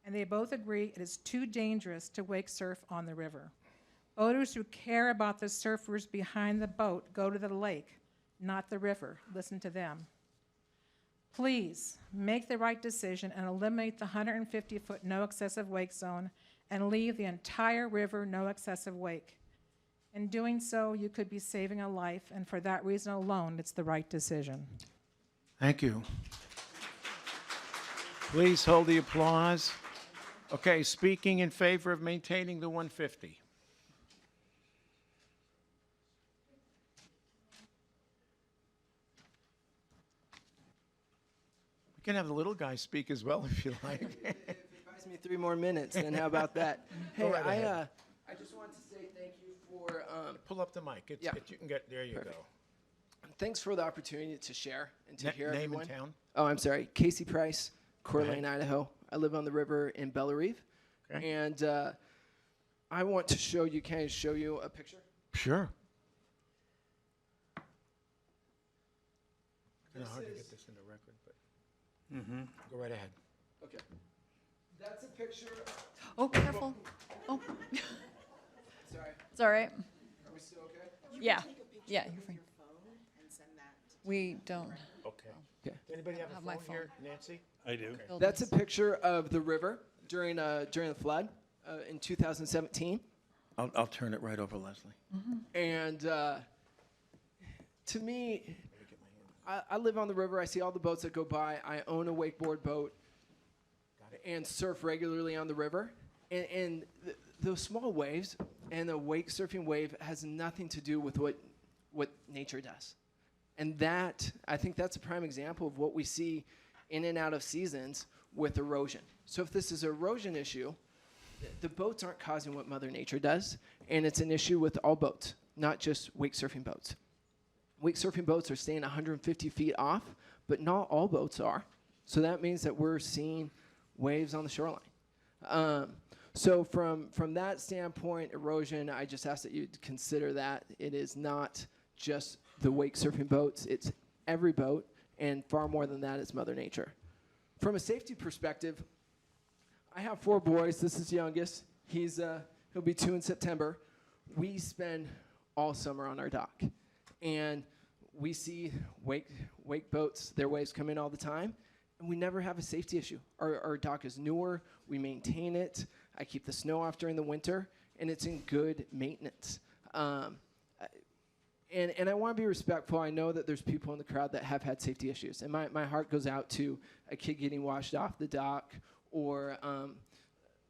S16: and they both agree it is too dangerous to wake surf on the river. Boaters who care about the surfers behind the boat go to the lake, not the river. Listen to them. Please make the right decision and eliminate the 150-foot no excessive wake zone and leave the entire river no excessive wake. In doing so, you could be saving a life, and for that reason alone, it's the right decision.
S1: Thank you. Please hold the applause. Okay, speaking in favor of maintaining the 150. We can have the little guy speak as well if you like.
S17: If it buys me 3 more minutes, then how about that?
S1: Go
S17: Hey,
S1: right ahead.
S17: I just want to say thank you for
S1: Pull up the mic.
S17: yeah.
S1: You can get, there you
S17: Perfect.
S1: go.
S17: thanks for the opportunity to share and to hear
S1: Name
S17: everyone.
S1: and town.
S17: Oh, I'm sorry, Casey Price, Coeur
S1: ahead.
S17: d'Alene, Idaho. I live on the river in Bellerive,
S1: Okay.
S17: and I want to show you. Can I show you a picture?
S1: Sure. I don't know
S17: This
S1: how to
S17: is-
S1: get this in the record, but go right ahead.
S17: Okay. That's a picture.
S2: Oh, careful. Oh,
S17: Sorry.
S2: it's all right.
S17: Are we still okay?
S2: Yeah. Yeah, you're fine. We don't.
S1: Okay.
S17: Okay.
S1: Does anybody have a
S2: Have my
S1: phone here, Nancy?
S13: I do.
S1: Okay.
S17: That's a picture of the river during the flood in 2017.
S1: I'll turn it right over, Leslie.
S17: And to me, I live on the river. I see all the boats that go by. I own a wakeboard boat and surf regularly on the river. And those small waves and the wake surfing wave has nothing to do with what nature does. And that, I think that's a prime example of what we see in and out of seasons with erosion. So if this is an erosion issue, the boats aren't causing what Mother Nature does, and it's an issue with all boats, not just wake surfing boats. Wake surfing boats are staying 150 feet off, but not all boats are. So that means that we're seeing waves on the shoreline. So from that standpoint, erosion, I just ask that you consider that. It is not just the wake surfing boats, it's every boat, and far more than that, it's Mother Nature. From a safety perspective, I have 4 boys. This is the youngest. He'll be 2 in September. We spend all summer on our dock, and we see wake boats, their waves come in all the time, and we never have a safety issue. Our dock is newer. We maintain it. I keep the snow off during the winter, and it's in good maintenance. And I want to be respectful. I know that there's people in the crowd that have had safety issues, and my heart goes out to a kid getting washed off the dock, or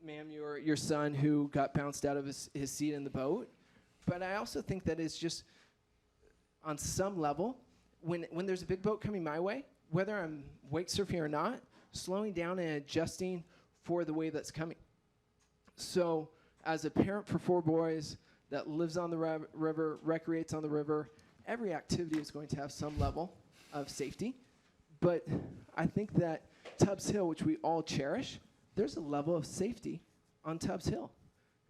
S17: ma'am, your son who got bounced out of his seat in the boat. But I also think that it's just, on some level, when there's a big boat coming my way, whether I'm wake surfing or not, slowing down and adjusting for the wave that's coming. So as a parent for 4 boys that lives on the river, recreates on the river, every activity is going to have some level of safety. But I think that Tubbs Hill, which we all cherish, there's a level of safety on Tubbs Hill.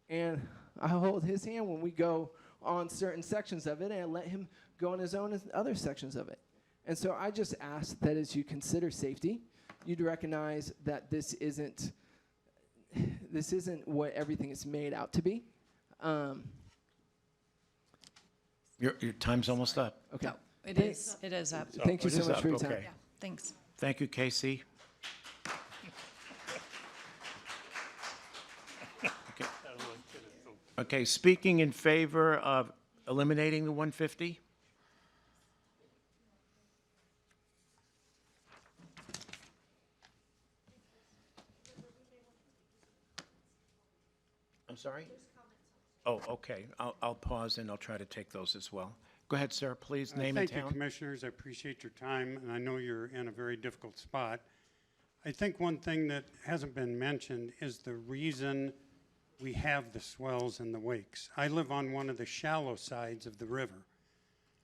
S17: And I hold his hand when we go on certain sections of it, and I let him go on his own in other sections of it. And so I just ask that as you consider safety, you'd recognize that this isn't what everything is made out to be.
S1: Your time's almost up.
S17: Okay.
S2: No, it is up.
S17: Thank you
S1: It
S17: so
S1: is
S17: much
S1: up,
S17: for your time.
S1: okay.
S2: Yeah, thanks.
S1: Thank you, Casey. Okay. Okay, speaking in favor of eliminating the 150? I'm sorry? Oh, okay. I'll pause and I'll try to take those as well. Go ahead, sir, please, name and
S18: Thank you,
S1: town.
S18: Commissioners. I appreciate your time, and I know you're in a very difficult spot. I think one thing that hasn't been mentioned is the reason we have the swells and the wakes. I live on one of the shallow sides of the river.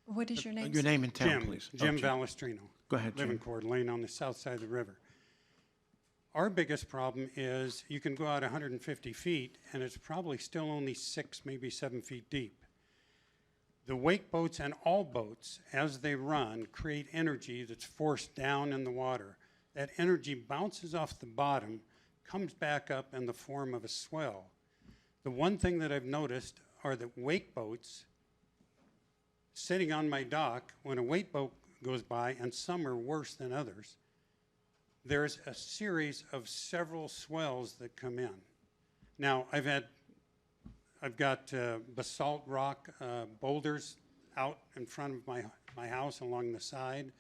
S2: What is your name?
S1: Your name and town,
S18: Jim,
S1: please.
S18: Jim
S1: Oh,
S18: Balestrino.
S1: Go ahead,
S18: Live in
S1: Jim.
S18: Coeur d'Alene on the south side of the river. Our biggest problem is you can go out 150 feet, and it's probably still only 6, maybe 7 feet deep. The wake boats and all boats, as they run, create energy that's forced down in the water. That energy bounces off the bottom, comes back up in the form of a swell. The one thing that I've noticed are that wake boats sitting on my dock, when a wake boat goes by, and some are worse than others, there's a series of several swells that come in. Now, I've got basalt rock boulders out in front of my house along the side.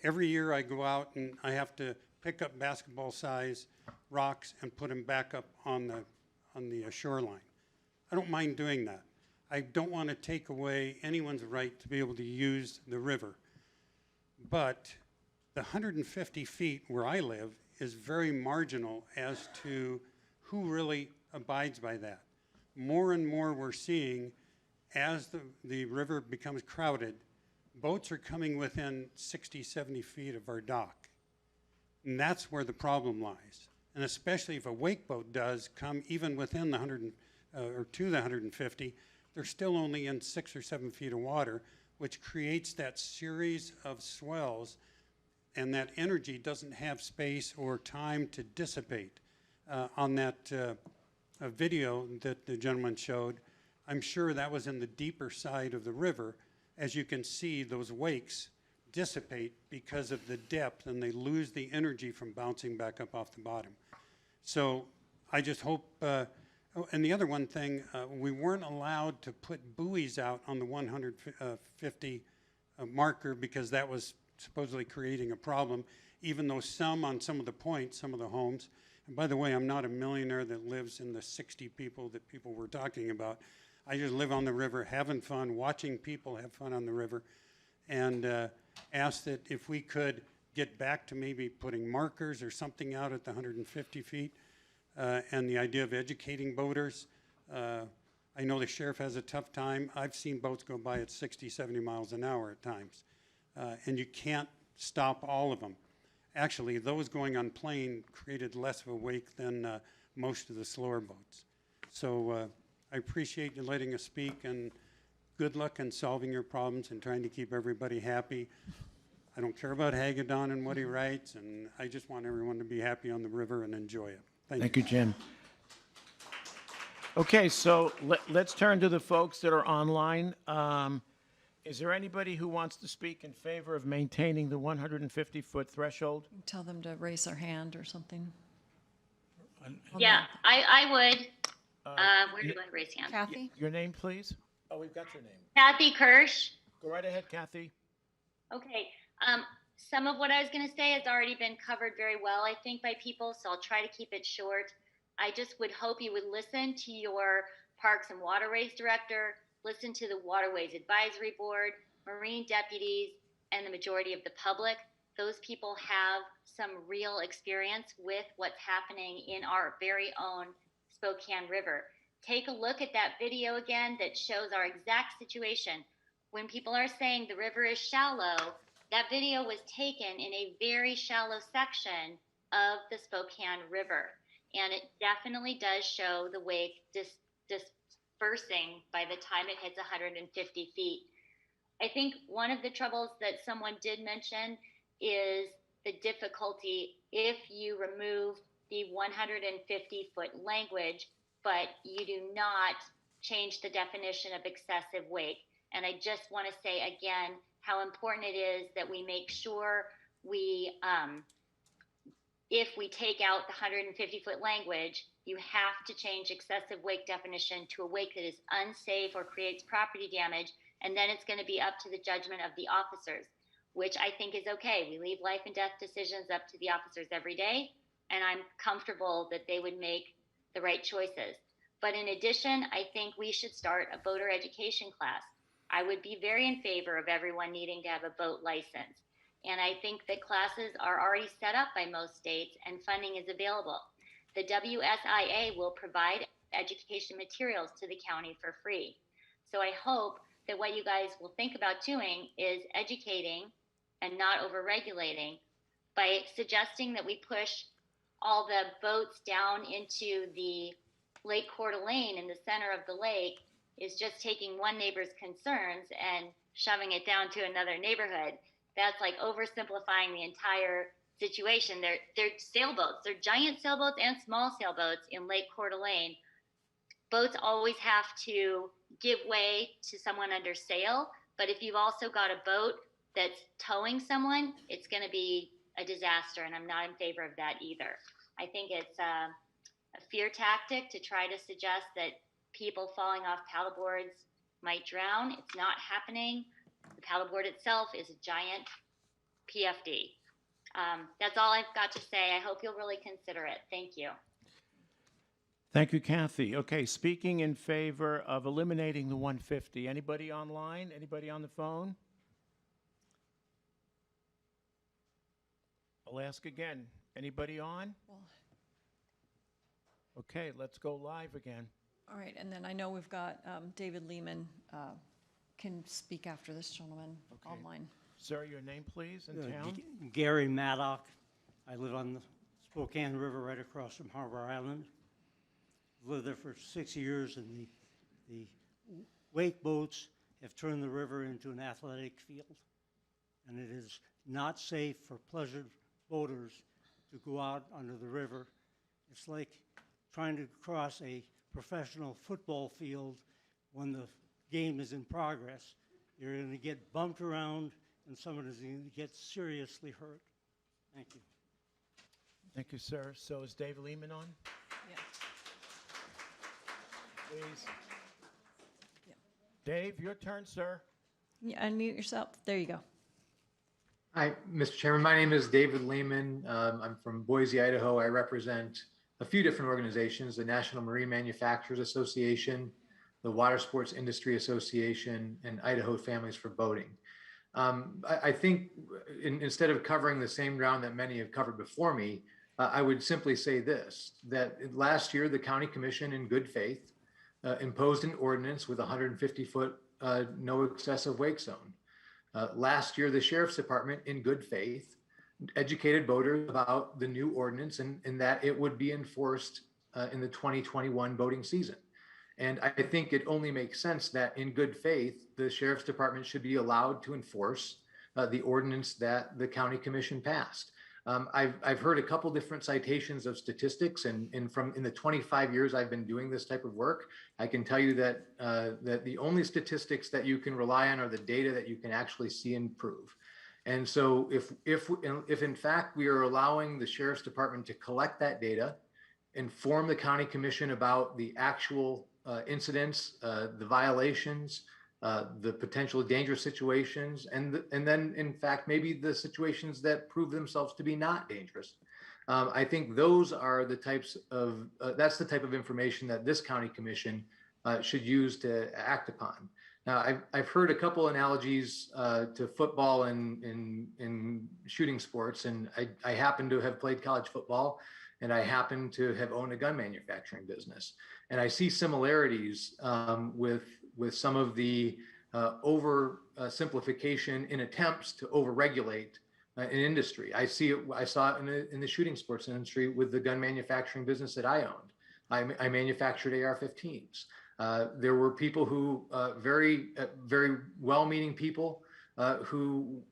S18: Every year I go out and I have to pick up basketball-size rocks and put them back up on the shoreline. I don't mind doing that. I don't want to take away anyone's right to be able to use the river. But the 150 feet where I live is very marginal as to who really abides by that. More and more we're seeing, as the river becomes crowded, boats are coming within 60, 70 feet of our dock. And that's where the problem lies. And especially if a wake boat does come even within the 100 or to the 150, they're still only in 6 or 7 feet of water, which creates that series of swells, and that energy doesn't have space or time to dissipate. On that video that the gentleman showed, I'm sure that was in the deeper side of the river. As you can see, those wakes dissipate because of the depth, and they lose the energy from bouncing back up off the bottom. So I just hope, and the other one thing, we weren't allowed to put buoys out on the 150 marker because that was supposedly creating a problem, even though some on some of the points, some of the homes, and by the way, I'm not a millionaire that lives in the 60 people that people were talking about. I just live on the river, having fun, watching people have fun on the river, and asked that if we could get back to maybe putting markers or something out at the 150 feet. and the idea of educating boaters. I know the sheriff has a tough time. I've seen boats go by at 60, 70 miles an hour at times, and you can't stop all of them. Actually, those going on plane created less of a wake than most of the slower boats. So I appreciate you letting us speak, and good luck in solving your problems and trying to keep everybody happy. I don't care about Hagedorn and what he writes, and I just want everyone to be happy on the river and enjoy it.
S1: Thank you, Jim. Okay, so let's turn to the folks that are online. Is there anybody who wants to speak in favor of maintaining the 150-foot threshold?
S2: Tell them to raise their hand or something.
S6: Yeah, I would. Where do I raise hand?
S2: Kathy?
S1: Your name, please? Oh, we've got your name.
S6: Kathy Kirsch.
S1: Go right ahead, Kathy.
S6: Okay. Some of what I was going to say has already been covered very well, I think, by people, so I'll try to keep it short. I just would hope you would listen to your Parks and Waterways director, listen to the Waterways Advisory Board, Marine deputies, and the majority of the public. Those people have some real experience with what's happening in our very own Spokane River. Take a look at that video again that shows our exact situation. When people are saying the river is shallow, that video was taken in a very shallow section of the Spokane River. And it definitely does show the wake dispersing by the time it hits 150 feet. I think one of the troubles that someone did mention is the difficulty if you remove the 150-foot language, but you do not change the definition of excessive wake. And I just want to say again how important it is that we make sure we, if we take out the 150-foot language, you have to change excessive wake definition to a wake that is unsafe or creates property damage, and then it's going to be up to the judgment of the officers, which I think is okay. We leave life and death decisions up to the officers every day, and I'm comfortable that they would make the right choices. But in addition, I think we should start a boater education class. I would be very in favor of everyone needing to have a boat license. And I think that classes are already set up by most states and funding is available. The WSIA will provide education materials to the county for free. So I hope that what you guys will think about doing is educating and not over-regulating by suggesting that we push all the boats down into the Lake Coeur d'Alene in the center of the lake is just taking one neighbor's concerns and shoving it down to another neighborhood. That's like oversimplifying the entire situation. They're sailboats. They're giant sailboats and small sailboats in Lake Coeur d'Alene. Boats always have to give way to someone under sail, but if you've also got a boat that's towing someone, it's going to be a disaster, and I'm not in favor of that either. I think it's a fear tactic to try to suggest that people falling off paddleboards might drown. It's not happening. The paddleboard itself is a giant PFD. That's all I've got to say. I hope you'll really consider it. Thank you.
S1: Thank you, Kathy. Okay, speaking in favor of eliminating the 150. Anybody online? Anybody on the phone? I'll ask again. Anybody on? Okay, let's go live again.
S2: All right, and then I know we've got David Lehman can speak after this gentleman online.
S1: Sir, your name, please, and town?
S19: Gary Maddock. I live on the Spokane River right across from Harbor Island. Lived there for 6 years, and the wake boats have turned the river into an athletic field. And it is not safe for pleasure boaters to go out under the river. It's like trying to cross a professional football field when the game is in progress. You're going to get bumped around, and someone is going to get seriously hurt. Thank you.
S1: Thank you, sir. So is Dave Lehman on?
S2: Yes.
S1: Please. Dave, your turn, sir.
S2: Yeah, unmute yourself. There you go.
S20: Hi, Mr. Chairman. My name is David Lehman. I'm from Boise, Idaho. I represent a few different organizations, the National Marine Manufacturers Association, the Water Sports Industry Association, and Idaho Families for Boating. I think instead of covering the same ground that many have covered before me, I would simply say this, that last year, the county commission in good faith imposed an ordinance with 150-foot no excessive wake zone. Last year, the sheriff's department in good faith educated voters about the new ordinance and that it would be enforced in the 2021 boating season. And I think it only makes sense that in good faith, the sheriff's department should be allowed to enforce the ordinance that the county commission passed. I've heard a couple different citations of statistics, and in the 25 years I've been doing this type of work, I can tell you that that the only statistics that you can rely on are the data that you can actually see and prove. And so if in fact we are allowing the sheriff's department to collect that data, inform the county commission about the actual incidents, the violations, the potential dangerous situations, and then in fact maybe the situations that prove themselves to be not dangerous. I think those are the types of that's the type of information that this county commission should use to act upon. Now, I've heard a couple analogies to football and shooting sports, and I happen to have played college football, and I happen to have owned a gun manufacturing business, and I see similarities with some of the oversimplification in attempts to overregulate an industry. I saw it in the shooting sports industry with the gun manufacturing business that I owned. I manufactured AR-15s. There were people who, very well-meaning people who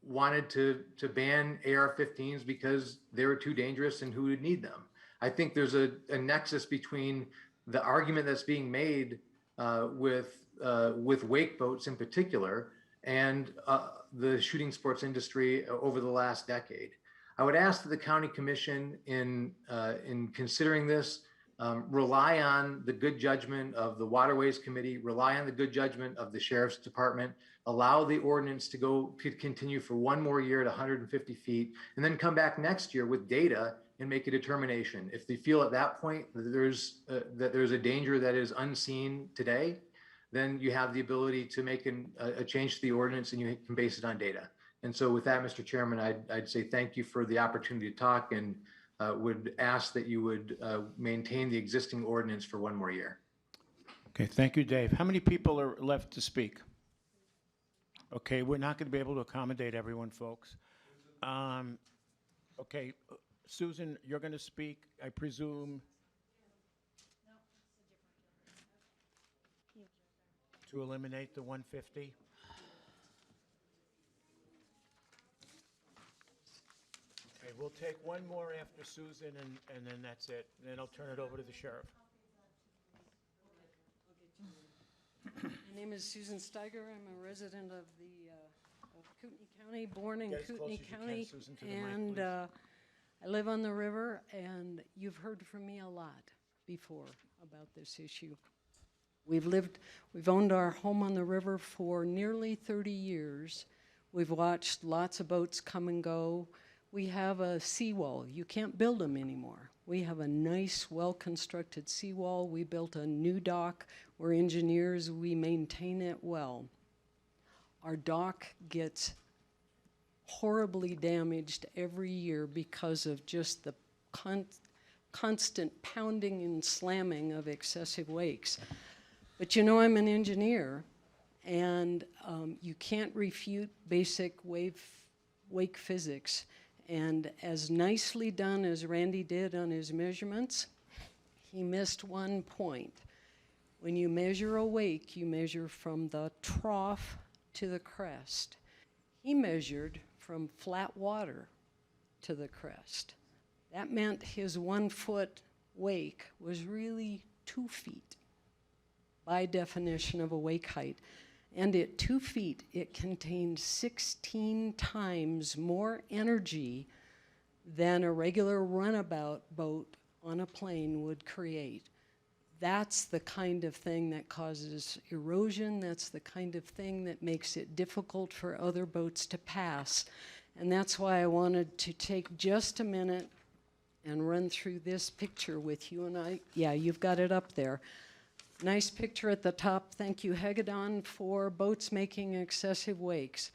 S20: wanted to ban AR-15s because they were too dangerous and who would need them. I think there's a nexus between the argument that's being made with wake boats in particular and the shooting sports industry over the last decade. I would ask that the county commission in considering this rely on the good judgment of the Waterways Committee, rely on the good judgment of the Sheriff's Department, allow the ordinance to continue for one more year at 150 feet, and then come back next year with data and make a determination. If they feel at that point that there's a danger that is unseen today, then you have the ability to make a change to the ordinance and you can base it on data. And so with that, Mr. Chairman, I'd say thank you for the opportunity to talk and would ask that you would maintain the existing ordinance for one more year.
S1: Okay, thank you, Dave. How many people are left to speak? Okay, we're not going to be able to accommodate everyone, folks. Okay, Susan, you're going to speak, I presume, to eliminate the 150? Okay, we'll take one more after Susan, and then that's it. And then I'll turn it over to the sheriff.
S21: My name is Susan Steiger. I'm a resident of Kootenai County, born in Kootenai County, and I live on the river, and you've heard from me a lot before about this issue. We've owned our home on the river for nearly 30 years. We've watched lots of boats come and go. We have a seawall. You can't build them anymore. We have a nice, well-constructed seawall. We built a new dock. We're engineers. We maintain it well. Our dock gets horribly damaged every year because of just the constant pounding and slamming of excessive wakes. But you know, I'm an engineer, and you can't refute basic wake physics. And as nicely done as Randy did on his measurements, he missed one point. When you measure a wake, you measure from the trough to the crest. He measured from flat water to the crest. That meant his 1 foot wake was really 2 feet by definition of a wake height. And at 2 feet, it contained 16 times more energy than a regular runabout boat on a plane would create. That's the kind of thing that causes erosion. That's the kind of thing that makes it difficult for other boats to pass. And that's why I wanted to take just a minute and run through this picture with you. And yeah, you've got it up there. Nice picture at the top. Thank you, Hagedon, for boats making excessive wakes.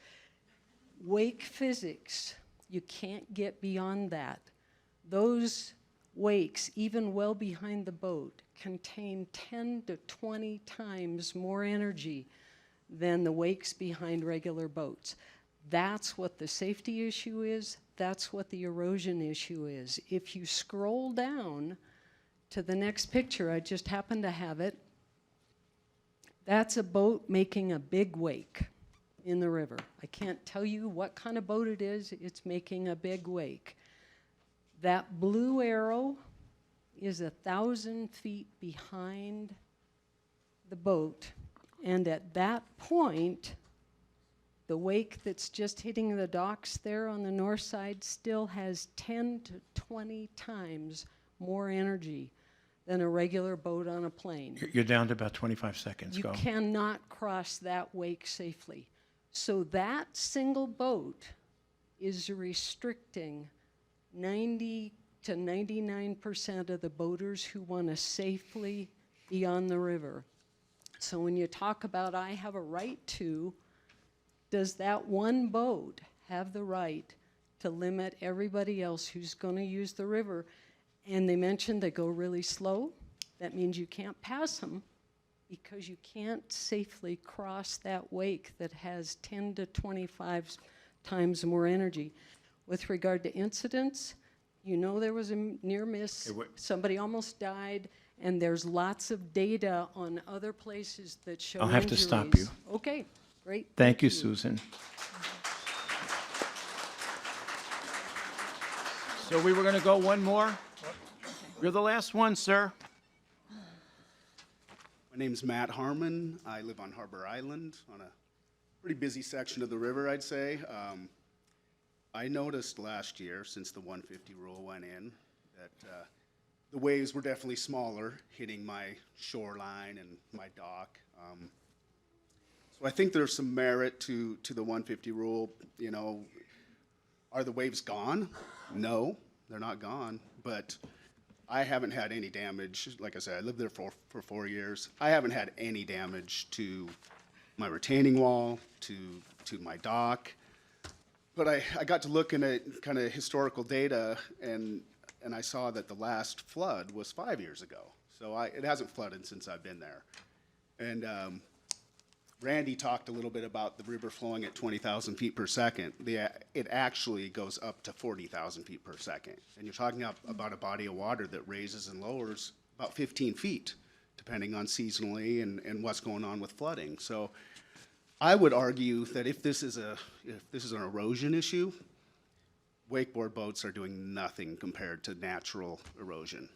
S21: Wake physics, you can't get beyond that. those wakes, even well behind the boat, contain 10 to 20 times more energy than the wakes behind regular boats. That's what the safety issue is. That's what the erosion issue is. If you scroll down to the next picture, I just happen to have it, that's a boat making a big wake in the river. I can't tell you what kind of boat it is. It's making a big wake. That blue arrow is 1,000 feet behind the boat. And at that point, the wake that's just hitting the docks there on the north side still has 10 to 20 times more energy than a regular boat on a plane.
S1: You're down to about 25 seconds.
S21: You
S1: Go.
S21: cannot cross that wake safely. So that single boat is restricting 90 to 99% of the boaters who want to safely be on the river. So when you talk about I have a right to, does that one boat have the right to limit everybody else who's going to use the river? And they mentioned they go really slow. That means you can't pass them because you can't safely cross that wake that has 10 to 25 times more energy. With regard to incidents, you know there was a near miss, somebody almost died, and there's lots of data on other places that show
S1: I'll have
S21: injuries.
S1: to stop you.
S21: Okay, great.
S1: Thank you, Susan. So we were going to go one more. You're the last one, sir.
S3: My name's Matt Harmon. I live on Harbor Island on a pretty busy section of the river, I'd say. I noticed last year, since the 150 rule went in, that the waves were definitely smaller, hitting my shoreline and my dock. So I think there's some merit to the 150 rule. You know, are the waves gone? No, they're not gone, but I haven't had any damage. Like I said, I lived there for 4 years. I haven't had any damage to my retaining wall, to my dock. But I got to looking at kind of historical data, and I saw that the last flood was 5 years ago. So it hasn't flooded since I've been there. And Randy talked a little bit about the river flowing at 20,000 feet per second. It actually goes up to 40,000 feet per second. And you're talking about a body of water that raises and lowers about 15 feet, depending on seasonally and what's going on with flooding. So I would argue that if this is an erosion issue, wakeboard boats are doing nothing compared to natural erosion.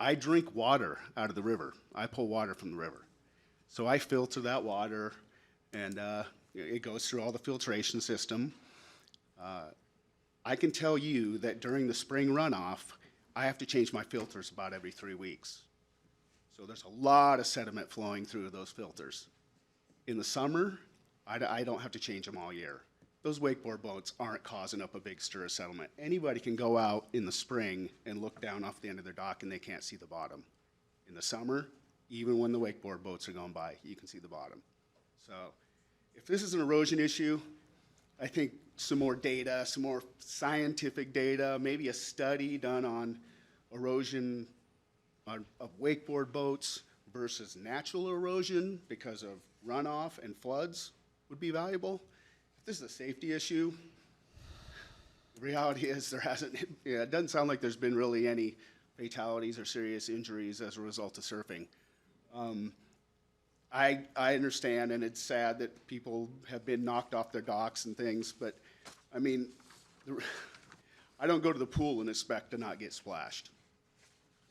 S3: I drink water out of the river. I pull water from the river. So I filter that water, and it goes through all the filtration system. I can tell you that during the spring runoff, I have to change my filters about every 3 weeks. So there's a lot of sediment flowing through those filters. In the summer, I don't have to change them all year. Those wakeboard boats aren't causing up a big stir of settlement. Anybody can go out in the spring and look down off the end of their dock and they can't see the bottom. In the summer, even when the wakeboard boats are going by, you can see the bottom. So if this is an erosion issue, I think some more data, some more scientific data, maybe a study done on erosion of wakeboard boats versus natural erosion because of runoff and floods would be valuable. If this is a safety issue, the reality is it doesn't sound like there's been really any fatalities or serious injuries as a result of surfing. I understand, and it's sad that people have been knocked off their docks and things, but I mean, I don't go to the pool and expect to not get splashed.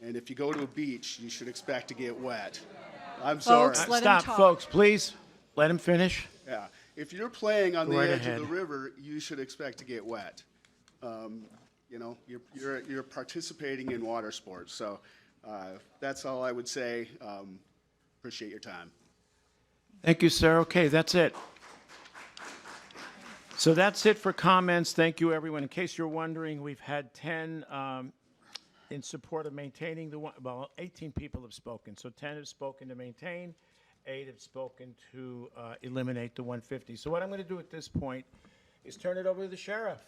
S3: And if you go to a beach, you should expect to get wet. I'm sorry.
S1: Folks, stop, folks, please. Let him finish.
S3: Yeah. If you're playing on
S1: Go
S3: the
S1: right
S3: edge
S1: ahead.
S3: of the river, you should expect to get wet. You know, you're participating in water sports. So that's all I would say. Appreciate your time.
S1: Thank you, sir. Okay, that's it. So that's it for comments. Thank you, everyone. In case you're wondering, we've had 10 in support of maintaining the one. Well, 18 people have spoken. So 10 have spoken to maintain, 8 have spoken to eliminate the 150. So what I'm going to do at this point is turn it over to the sheriff.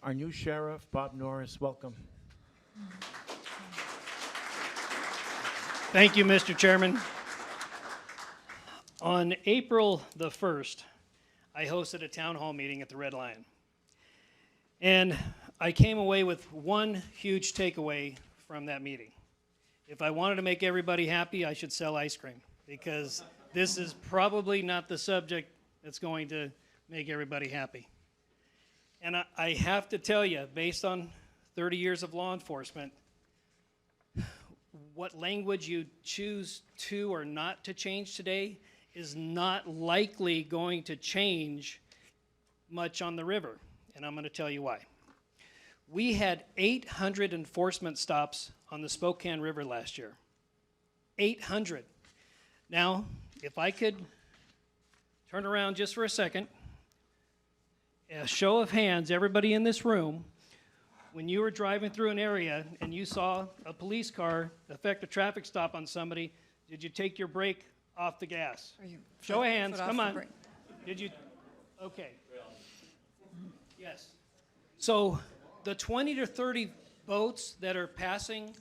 S1: our new sheriff, Bob Norris. Welcome.
S8: Thank you, Mr. Chairman. On April the 1st, I hosted a town hall meeting at the Red Lion. And I came away with one huge takeaway from that meeting. If I wanted to make everybody happy, I should sell ice cream, because this is probably not the subject that's going to make everybody happy. And I have to tell you, based on 30 years of law enforcement, what language you choose to or not to change today is not likely going to change much on the river. And I'm going to tell you why. We had 800 enforcement stops on the Spokane River last year. 800. Now, if I could turn around just for a second, a show of hands, everybody in this room, when you were driving through an area and you saw a police car effect a traffic stop on somebody, did you take your brake off the gas? Show of hands, come on. Did you? Okay. Yes. So the 20 to 30 boats that are passing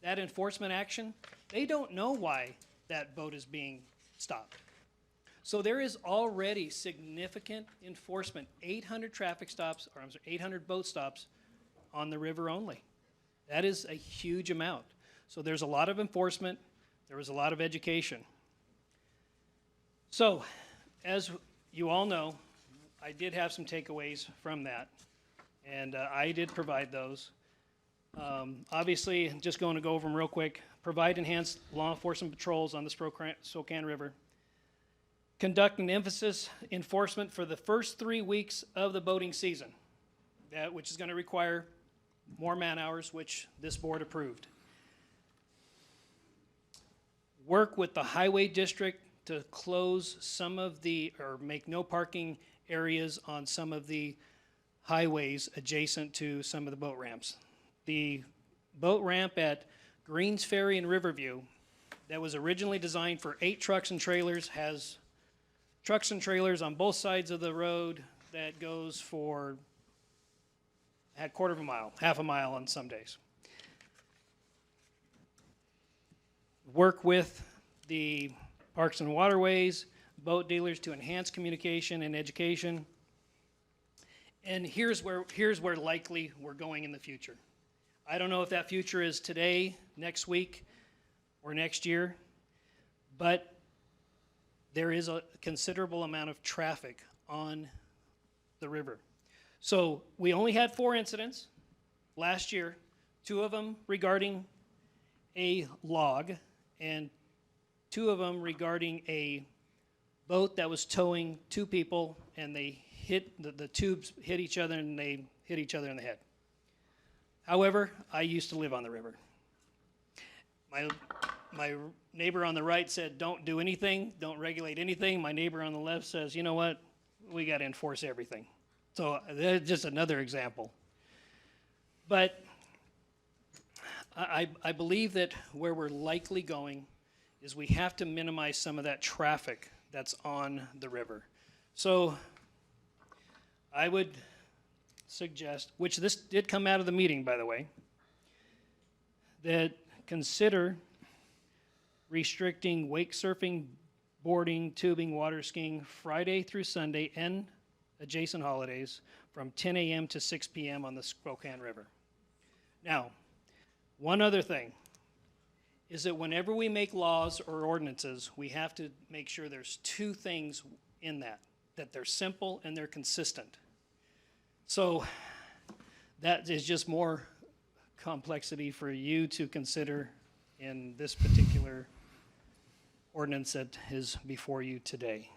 S8: that enforcement action, they don't know why that boat is being stopped. So there is already significant enforcement, 800 traffic stops, or I'm sorry, 800 boat stops on the river only. That is a huge amount. So there's a lot of enforcement, there was a lot of education. So, as you all know, I did have some takeaways from that, and I did provide those. Obviously, just going to go over them real quick. Provide enhanced law enforcement patrols on the Spokane River. Conduct an emphasis enforcement for the first 3 weeks of the boating season, which is going to require more man hours, which this board approved. Work with the highway district to close some of the, or make no parking areas on some of the highways adjacent to some of the boat ramps. The boat ramp at Greens Ferry in Riverview that was originally designed for 8 trucks and trailers has trucks and trailers on both sides of the road that goes for a quarter of a mile, half a mile on some days. Work with the Parks and Waterways, boat dealers to enhance communication and education. And here's where likely we're going in the future. I don't know if that future is today, next week, or next year, but there is a considerable amount of traffic on the river. So we only had 4 incidents last year, 2 of them regarding a log, and 2 of them regarding a boat that was towing 2 people, and they hit, the tubes hit each other, and they hit each other in the head. However, I used to live on the river. My neighbor on the right said, don't do anything, don't regulate anything. My neighbor on the left says, you know what, we got to enforce everything. So that's just another example. But I believe that where we're likely going is we have to minimize some of that traffic that's on the river. So I would suggest, which this did come out of the meeting, by the way, that consider restricting wake surfing, boarding, tubing, water skiing Friday through Sunday and adjacent holidays from 10 a.m. to 6 p.m. on the Spokane River. Now, one other thing is that whenever we make laws or ordinances, we have to make sure there's 2 things in that they're simple and they're consistent. So that is just more complexity for you to consider in this particular ordinance that is before you today.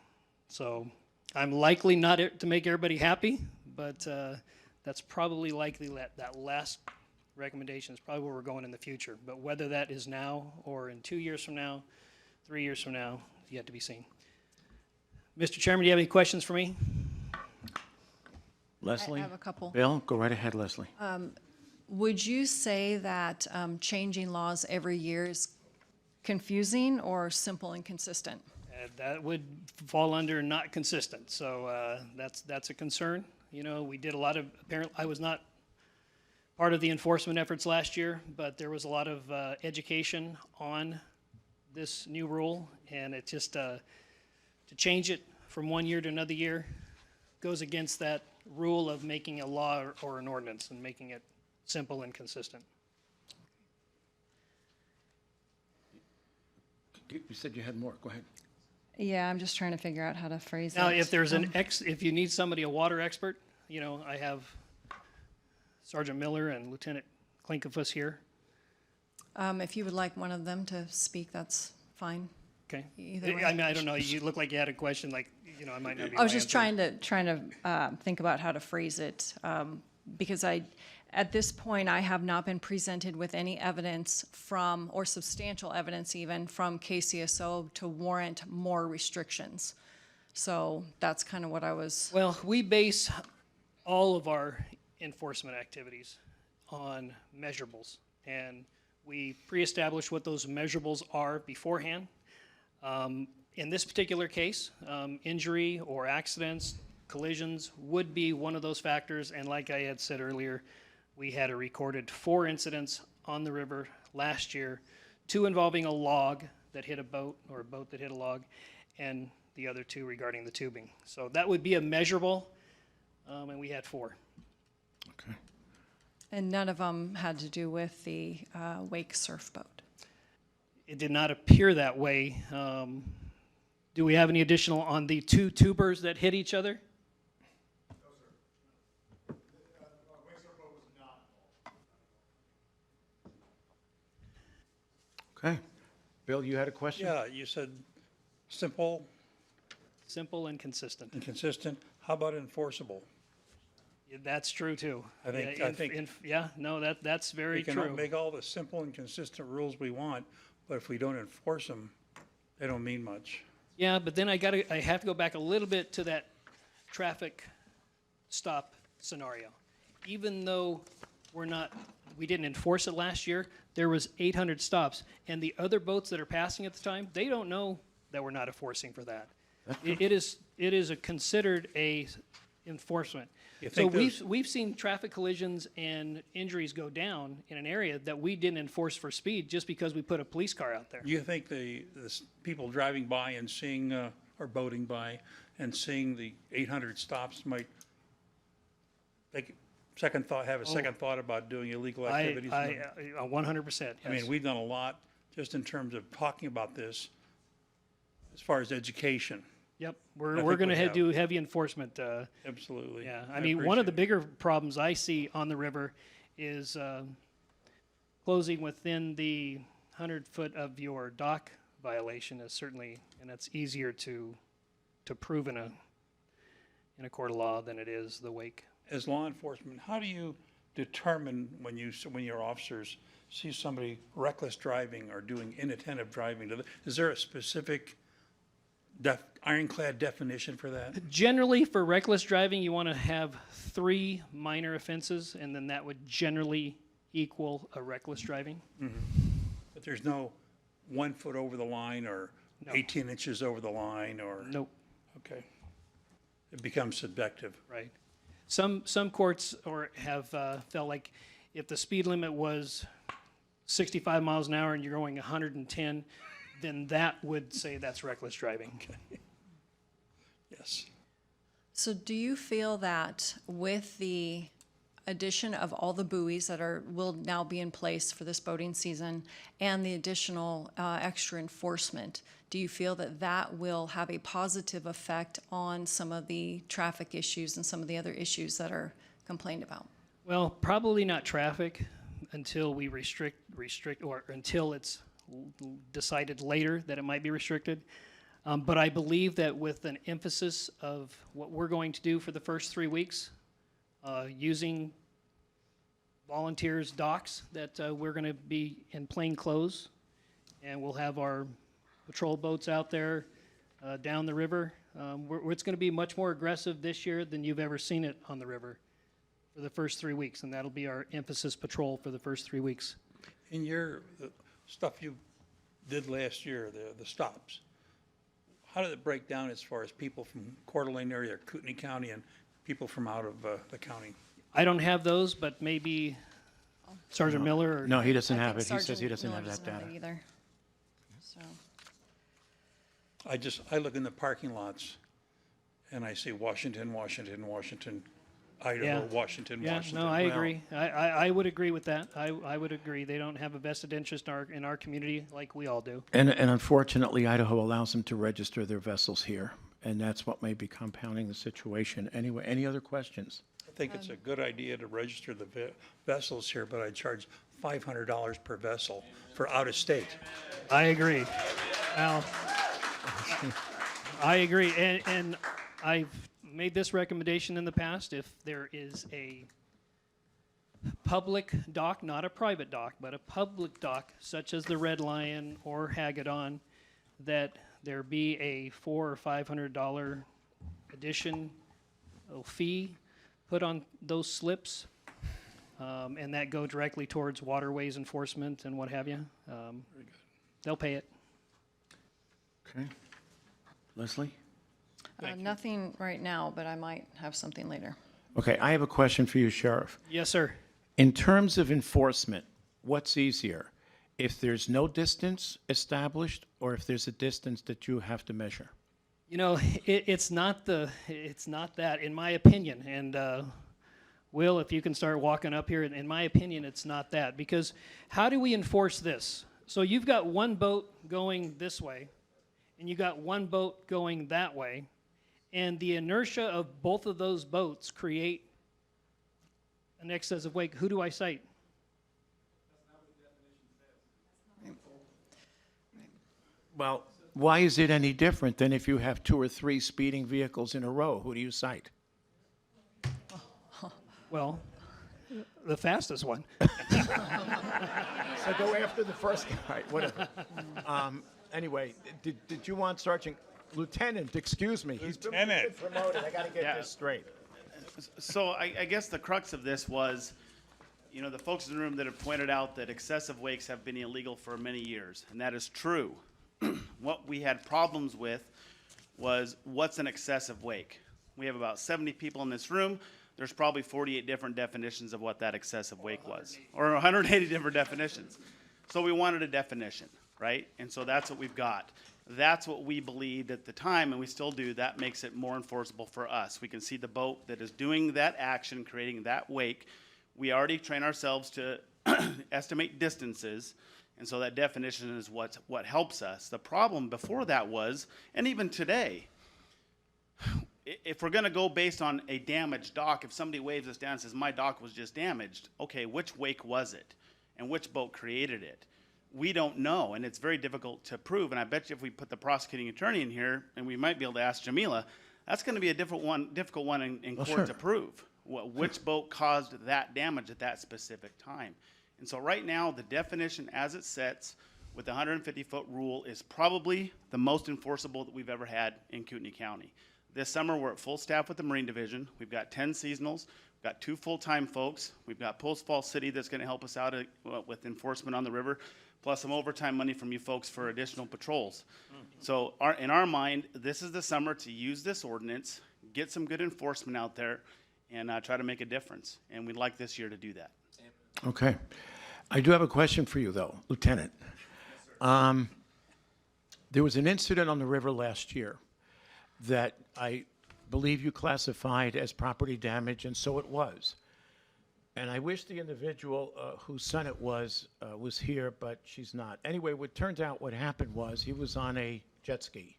S8: So I'm likely not to make everybody happy, but that's probably likely that last recommendation is probably where we're going in the future. But whether that is now or in 2 years from now, 3 years from now, yet to be seen. Mr. Chairman, do you have any questions for me?
S1: Leslie?
S2: I have a couple.
S1: Bill, go right ahead, Leslie.
S2: Would you say that changing laws every year is confusing or simple and consistent?
S8: That would fall under not consistent. So that's a concern. You know, we did a lot of, apparently, I was not part of the enforcement efforts last year, but there was a lot of education on this new rule, and it just, to change it from one year to another year goes against that rule of making a law or an ordinance and making it simple and consistent.
S1: You said you had more. Go ahead.
S2: Yeah, I'm just trying to figure out how to phrase
S8: Now,
S2: it.
S8: if there's if you need somebody, a water expert, you know, I have Sergeant Miller and Lieutenant Klinkefus here.
S2: If you would like one of them to speak, that's fine.
S8: Okay.
S2: Either way.
S8: I mean, I don't know. You look like you had a question. Like, you know, I might not be.
S2: I was
S8: able
S2: just
S8: to answer.
S2: trying to think about how to phrase it, because at this point, I have not been presented with any evidence from, or substantial evidence even, from KCSO to warrant more restrictions. So that's kind of what I was.
S8: Well, we base all of our enforcement activities on measurables, and we pre-establish what those measurables are beforehand. In this particular case, injury or accidents, collisions would be one of those factors, and like I had said earlier, we had a recorded 4 incidents on the river last year, 2 involving a log that hit a boat, or a boat that hit a log, and the other 2 regarding the tubing. So that would be a measurable, and we had 4.
S1: Okay.
S2: And none of them had to do with the wake surf boat.
S8: It did not appear that way. Do we have any additional on the 2 tubers that hit each other?
S1: Okay. Bill, you had a question?
S5: Yeah, you said simple
S8: Simple and consistent.
S5: and consistent. How about enforceable?
S8: Yeah, that's true too.
S5: I think-
S8: Yeah,
S5: I think-
S8: yeah, no, that's very
S5: We can
S8: true.
S5: make all the simple and consistent rules we want, but if we don't enforce them, they don't mean much.
S8: Yeah, but then I have to go back a little bit to that traffic stop scenario. Even though we didn't enforce it last year, there was 800 stops, and the other boats that are passing at the time, they don't know that we're not enforcing for that. It is considered a enforcement.
S5: You
S8: So
S5: think
S8: we've seen traffic collisions and injuries go down in an area that we didn't enforce for speed just because we put a police car out there.
S5: Do you think the people driving by and seeing, or boating by, and seeing the 800 stops might have a second thought about doing illegal activities?
S8: 100%,
S5: I mean, we've done a lot just in terms of talking about this as far as education.
S8: Yep,
S5: I
S8: we're
S5: think
S8: going
S5: we
S8: to
S5: have.
S8: do heavy enforcement.
S5: Absolutely.
S8: Yeah, I mean, one of the bigger problems I see on the river is closing within the 100-foot of your dock violation is certainly, and that's easier to prove in a court of law than it is the wake.
S5: As law enforcement, how do you determine when your officers see somebody reckless driving or doing inattentive driving? Is there a specific ironclad definition for that?
S8: Generally, for reckless driving, you want to have 3 minor offenses, and then that would generally equal a reckless driving.
S5: But there's no 1 foot over the line or 18 inches over the line or?
S8: Nope.
S5: Okay. It becomes subjective.
S8: Right. Some courts have felt like if the speed limit was 65 miles an hour and you're going 110, then that would say that's reckless driving.
S5: Okay. Yes.
S2: So do you feel that with the addition of all the buoys that will now be in place for this boating season and the additional extra enforcement, do you feel that that will have a positive effect on some of the traffic issues and some of the other issues that are complained about?
S8: Well, probably not traffic until we restrict, or until it's decided later that it might be restricted. But I believe that with an emphasis of what we're going to do for the first 3 weeks, using volunteers' docks, that we're going to be in plain clothes, and we'll have our patrol boats out there down the river. It's going to be much more aggressive this year than you've ever seen it on the river for the first 3 weeks, and that'll be our emphasis patrol for the first 3 weeks.
S5: In your stuff you did last year, the stops, how did it break down as far as people from Coeur d'Alene area, Kootenai County, and people from out of the county?
S8: I don't have those, but maybe Sergeant Miller? Or?
S1: No, he doesn't
S2: I
S1: have
S2: think
S1: it. He says he
S2: Sergeant
S1: doesn't
S2: Miller
S1: have that data.
S2: it either. So,
S5: I look in the parking lots and I see Washington, Washington, Washington, Idaho,
S8: Yeah.
S5: Washington,
S8: Yeah,
S5: Washington.
S8: no, I agree. I would agree with that. I would agree. They don't have a vested interest in our community like we all do.
S1: And unfortunately, Idaho allows them to register their vessels here, and that's what may be compounding the situation. Anyway, any other questions?
S5: I think it's a good idea to register the vessels here, but I charge $500 per vessel for out of state.
S8: I agree. Well, I agree, and I've made this recommendation in the past. If there is a public dock, not a private dock, but a public dock, such as the Red Lion or Hagedon, that there be a $400 or $500 addition fee put on those slips, and that go directly towards waterways enforcement and what have you. They'll pay it.
S1: Okay. Leslie?
S2: nothing right now, but I might have something later.
S1: Okay, I have a question for you, Sheriff.
S8: Yes, sir.
S1: In terms of enforcement, what's easier? If there's no distance established, or if there's a distance that you have to measure?
S8: You know, it's not that, in my opinion. And Will, if you can start walking up here, in my opinion, it's not that. Because how do we enforce this? So you've got one boat going this way, and you got one boat going that way, and the inertia of both of those boats create an excessive wake. Who do I cite?
S1: Well, why is it any different than if you have 2 or 3 speeding vehicles in a row? Who do you cite?
S8: Well, the fastest one.
S1: So go after the first guy, whatever. Anyway, did you want Lieutenant, excuse me. He's been promoted. I got to get this straight.
S4: So I guess the crux of this was, you know, the folks in the room that have pointed out that excessive wakes have been illegal for many years, and that is true. What we had problems with was what's an excessive wake. We have about 70 people in this room. There's probably 48 different definitions of what that excessive wake was, or 180 different definitions. So we wanted a definition, right? And so that's what we've got. That's what we believed at the time, and we still do. That makes it more enforceable for us. We can see the boat that is doing that action, creating that wake. We already train ourselves to estimate distances, and so that definition is what helps us. The problem before that was, and even today, if we're going to go based on a damaged dock, if somebody waves us down and says, my dock was just damaged, okay, which wake was it? And which boat created it? We don't know, and it's very difficult to prove. And I bet you if we put the prosecuting attorney in here, and we might be able to ask Jamila, that's going to be a difficult one in court to prove. Which boat caused that damage at that specific time? And so right now, the definition as it sets with the 150-foot rule is probably the most enforceable that we've ever had in Kootenai County. This summer, we're at full staff with the Marine Division. We've got 10 seasonals. We've got 2 full-time folks. We've got Post Falls City that's going to help us out with enforcement on the river, plus some overtime money from you folks for additional patrols. So in our mind, this is the summer to use this ordinance, get some good enforcement out there, and try to make a difference. And we'd like this year to do that.
S1: Okay. I do have a question for you, though, Lieutenant. There was an incident on the river last year that I believe you classified as property damage, and so it was. And I wish the individual whose son it was here, but she's not. Anyway, what turns out what happened was he was on a jet ski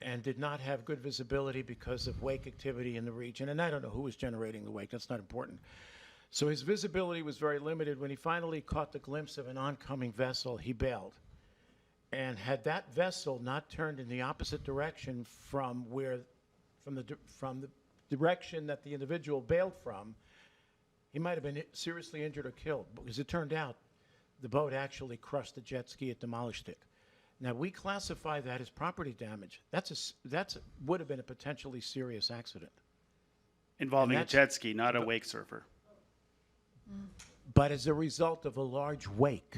S1: and did not have good visibility because of wake activity in the region. And I don't know who was generating the wake. That's not important. So his visibility was very limited. When he finally caught the glimpse of an oncoming vessel, he bailed. And had that vessel not turned in the opposite direction from the direction that the individual bailed from, he might have been seriously injured or killed. Because it turned out the boat actually crushed the jet ski, it demolished it. Now, we classify that as property damage. That's would have been a potentially serious accident.
S4: Involving a jet ski, not a wake surfer.
S1: But as a result of a large wake.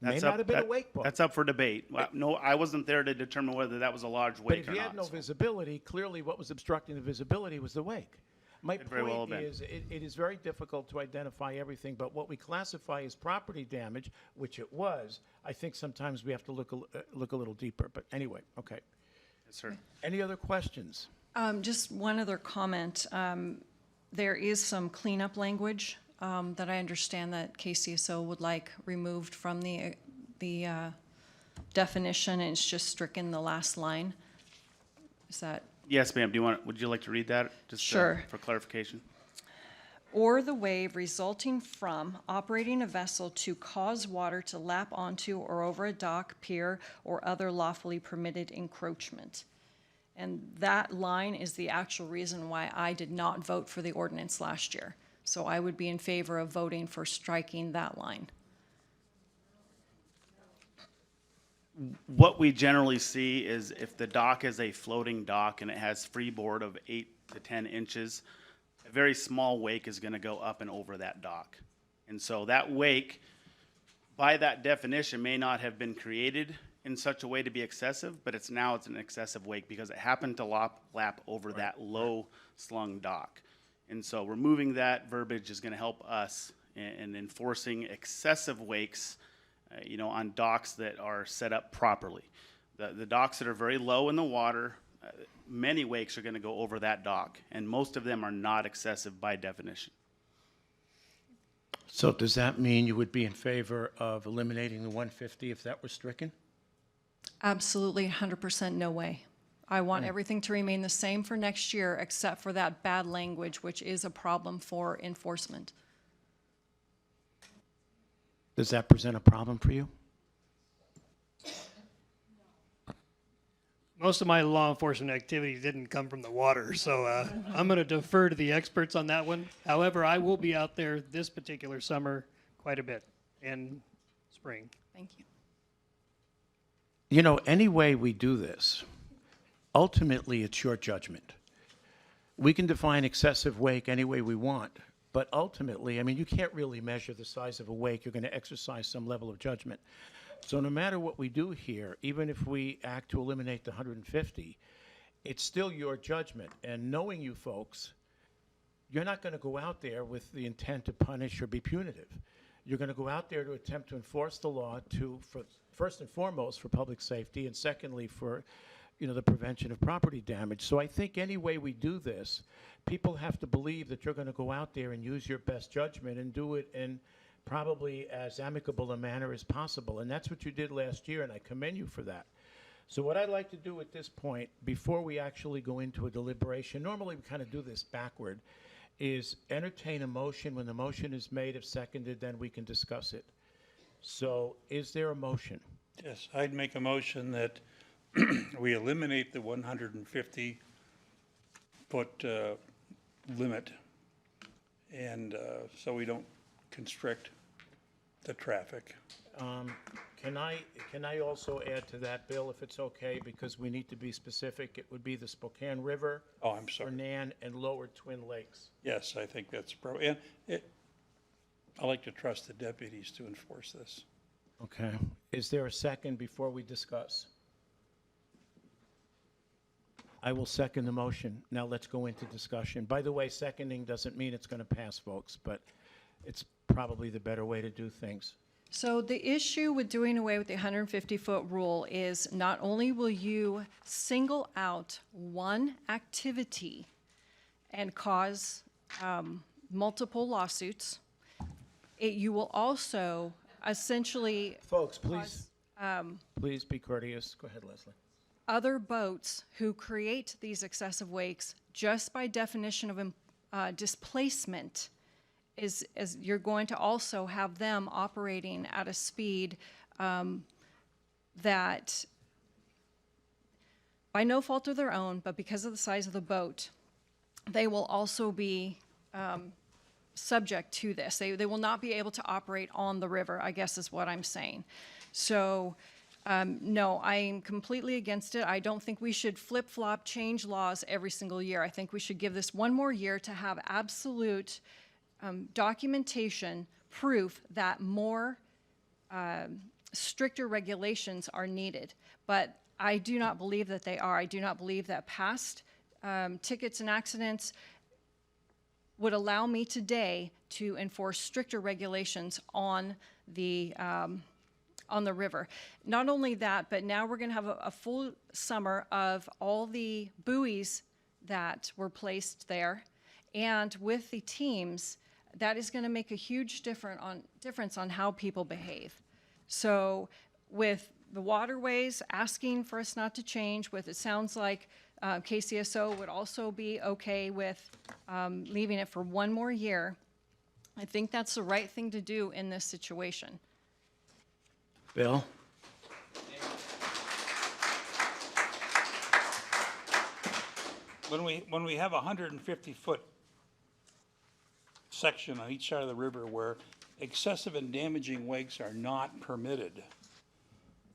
S1: May not have been a wake boat.
S4: That's up for debate. No, I wasn't there to determine whether that was a large wake or not.
S1: But if he had no visibility, clearly what was obstructing the visibility was the wake. My
S4: Could very well have
S1: point
S4: been.
S1: is, it is very difficult to identify everything, but what we classify as property damage, which it was, I think sometimes we have to look a little deeper. But anyway, okay.
S4: Yes, sir.
S1: Any other questions?
S2: Just one other comment. There is some cleanup language that I understand that KCSO would like removed from the definition, and it's just stricken the last line. Is that?
S4: Yes, ma'am. Would you like to read that? Just
S2: Sure.
S4: for clarification.
S2: Or the wave resulting from operating a vessel to cause water to lap onto or over a dock, pier, or other lawfully permitted encroachment. And that line is the actual reason why I did not vote for the ordinance last year. So I would be in favor of voting for striking that line.
S4: What we generally see is if the dock is a floating dock and it has freeboard of 8 to 10 inches, a very small wake is going to go up and over that dock. And so that wake, by that definition, may not have been created in such a way to be excessive, but it's an excessive wake because it happened to lap over that low slung dock. And so removing that verbiage is going to help us in enforcing excessive wakes, on docks that are set up properly. The docks that are very low in the water, many wakes are going to go over that dock, and most of them are not excessive by definition.
S1: So does that mean you would be in favor of eliminating the 150 if that were stricken?
S2: Absolutely, 100% no way. I want everything to remain the same for next year, except for that bad language, which is a problem for enforcement.
S1: Does that present a problem for you?
S8: Most of my law enforcement activity didn't come from the water, so I'm going to defer to the experts on that one. However, I will be out there this particular summer quite a bit, and spring.
S2: Thank you.
S1: Any way we do this, ultimately it's your judgment. We can define excessive wake any way we want, but ultimately, you can't really measure the size of a wake. You're going to exercise some level of judgment. So no matter what we do here, even if we act to eliminate the 150, it's still your judgment. And knowing you folks, you're not going to go out there with the intent to punish or be punitive. You're going to go out there to attempt to enforce the law for first and foremost for public safety, and secondly for the prevention of property damage. So I think any way we do this, people have to believe that you're going to go out there and use your best judgment and do it in probably as amicable a manner as possible. And that's what you did last year, and I commend you for that. So what I'd like to do at this point, before we actually go into a deliberation, normally we kind of do this backward, is entertain a motion. When the motion is made, if seconded, then we can discuss it. So is there a motion?
S5: Yes, I'd make a motion that we eliminate the 150-foot limit, and so we don't constrict the traffic.
S1: Can I also add to that, Bill, if it's okay, because we need to be specific? It would be the Spokane River,
S5: Oh, I'm sorry.
S1: Hernan, and Lower Twin Lakes.
S5: Yes, I think that's and I like to trust the deputies to enforce this.
S1: Okay. Is there a second before we discuss? I will second the motion. Now let's go into discussion. By the way, seconding doesn't mean it's going to pass, folks, but it's probably the better way to do things.
S2: So the issue with doing away with the 150-foot rule is not only will you single out one activity and cause multiple lawsuits, you will also essentially
S1: Folks, please, please be courteous. Go ahead, Leslie.
S2: Other boats who create these excessive wakes, just by definition of displacement, is you're going to also have them operating at a speed that, by no fault of their own, but because of the size of the boat, they will also be subject to this. They will not be able to operate on the river, I guess is what I'm saying. So, no, I am completely against it. I don't think we should flip-flop, change laws every single year. I think we should give this one more year to have absolute documentation, proof that more stricter regulations are needed. But I do not believe that they are. I do not believe that past tickets and accidents would allow me today to enforce stricter regulations on the river. Not only that, but now we're going to have a full summer of all the buoys that were placed there. And with the teams, that is going to make a huge difference on how people behave. So with the Waterways asking for us not to change, it sounds like KCSO would also be okay with leaving it for one more year. I think that's the right thing to do in this situation.
S1: Bill?
S5: When we have a 150-foot section on each side of the river where excessive and damaging wakes are not permitted,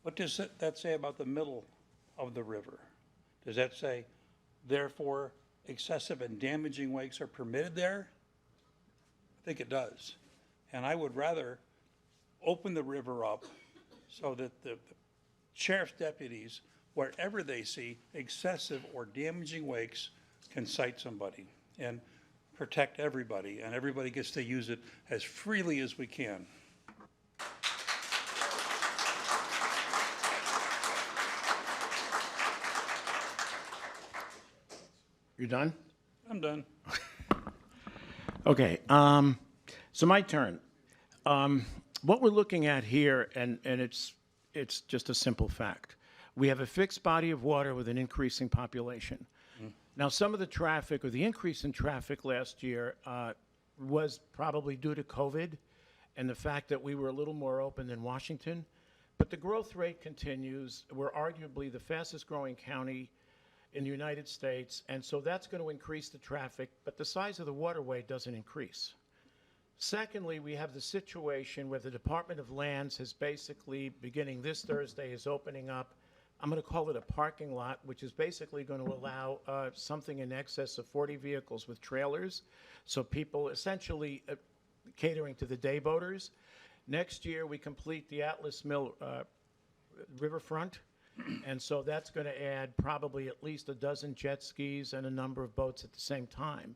S5: what does that say about the middle of the river? Does that say, therefore, excessive and damaging wakes are permitted there? I think it does. And I would rather open the river up so that the sheriff's deputies, wherever they see excessive or damaging wakes, can cite somebody and protect everybody, and everybody gets to use it as freely as we can.
S1: You're done?
S5: I'm done.
S1: Okay, so my turn. What we're looking at here, and it's just a simple fact. We have a fixed body of water with an increasing population. Now, some of the traffic, or the increase in traffic last year, was probably due to COVID and the fact that we were a little more open than Washington. But the growth rate continues. We're arguably the fastest growing county in the United States, and so that's going to increase the traffic, but the size of the waterway doesn't increase. Secondly, we have the situation where the Department of Lands has basically, beginning this Thursday, is opening up, I'm going to call it a parking lot, which is basically going to allow something in excess of 40 vehicles with trailers, so people essentially catering to the day boaters. Next year, we complete the Atlas Mill riverfront, and so that's going to add probably at least a dozen jet skis and a number of boats at the same time.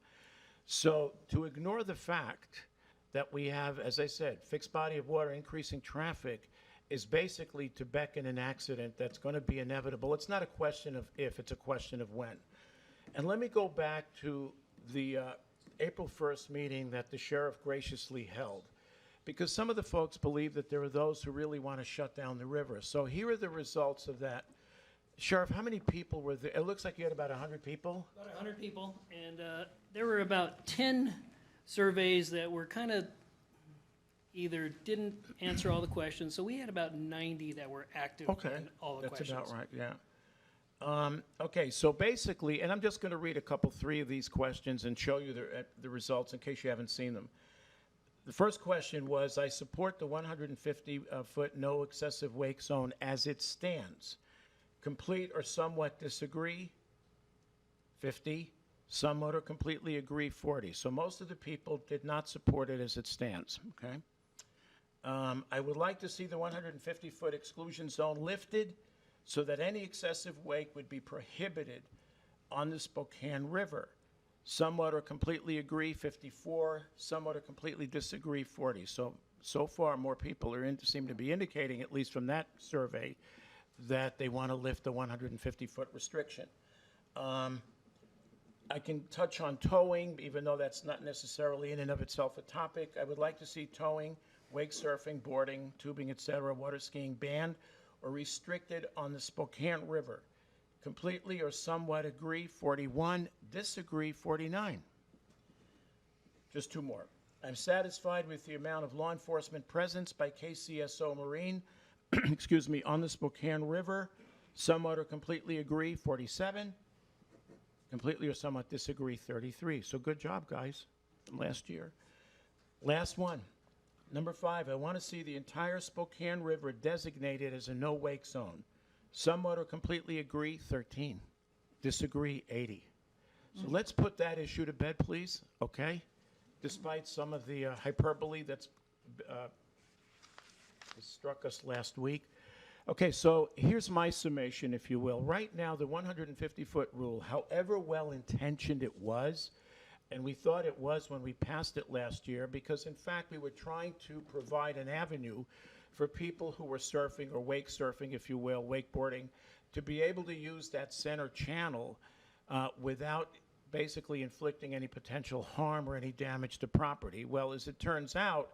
S1: So to ignore the fact that we have, as I said, fixed body of water, increasing traffic, is basically to beckon an accident that's going to be inevitable. It's not a question of if, it's a question of when. And let me go back to the April 1st meeting that the sheriff graciously held, because some of the folks believe that there are those who really want to shut down the river. So here are the results of that. Sheriff, how many people were there? It looks like you had about 100 people.
S8: About 100 people, and there were about 10 surveys that were kind of either didn't answer all the questions, so we had about 90 that were active in all the questions.
S1: That's about right, yeah. Okay, so basically, and I'm just going to read three of these questions and show you the results in case you haven't seen them. The first question was, I support the 150-foot no excessive wake zone as it stands. Complete or somewhat disagree, 50. Somewhat or completely agree, 40. So most of the people did not support it as it stands, okay? I would like to see the 150-foot exclusion zone lifted so that any excessive wake would be prohibited on the Spokane River. Somewhat or completely agree, 54. Somewhat or completely disagree, 40. So far, more people seem to be indicating, at least from that survey, that they want to lift the 150-foot restriction. I can touch on towing, even though that's not necessarily in and of itself a topic. I would like to see towing, wake surfing, boarding, tubing, etc., water skiing banned or restricted on the Spokane River. Completely or somewhat agree, 41. Disagree, 49. Just two more. I'm satisfied with the amount of law enforcement presence by KCSO Marine, excuse me, on the Spokane River. Somewhat or completely agree, 47. Completely or somewhat disagree, 33. So good job, guys, last year. Last one. Number 5, I want to see the entire Spokane River designated as a no-wake zone. Somewhat or completely agree, 13. Disagree, 80. So let's put that issue to bed, please, okay? Despite some of the hyperbole that's struck us last week. Okay, so here's my summation, if you will. Right now, the 150-foot rule, however well-intentioned it was, And we thought it was when we passed it last year because, in fact, we were trying to provide an avenue for people who were surfing or wake surfing, if you will, wakeboarding, to be able to use that center channel without basically inflicting any potential harm or any damage to property. Well, as it turns out,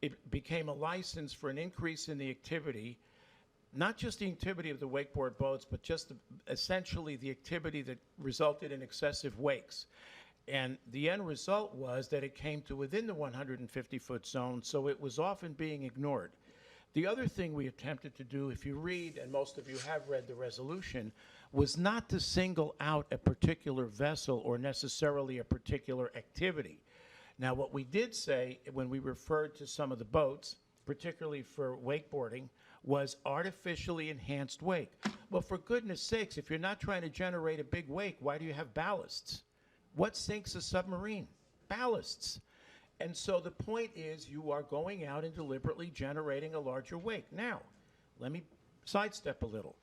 S1: it became a license for an increase in the activity, not just the activity of the wakeboard boats, but just essentially the activity that resulted in excessive wakes. And the end result was that it came to within the 150-foot zone, so it was often being ignored. The other thing we attempted to do, if you read, and most of you have read the resolution, was not to single out a particular vessel or necessarily a particular activity. Now, what we did say when we referred to some of the boats, particularly for wakeboarding, was artificially enhanced wake. Well, for goodness sakes, if you're not trying to generate a big wake, why do you have ballasts? What sinks a submarine? Ballasts. And so the point is you are going out and deliberately generating a larger wake. Now, let me sidestep a little.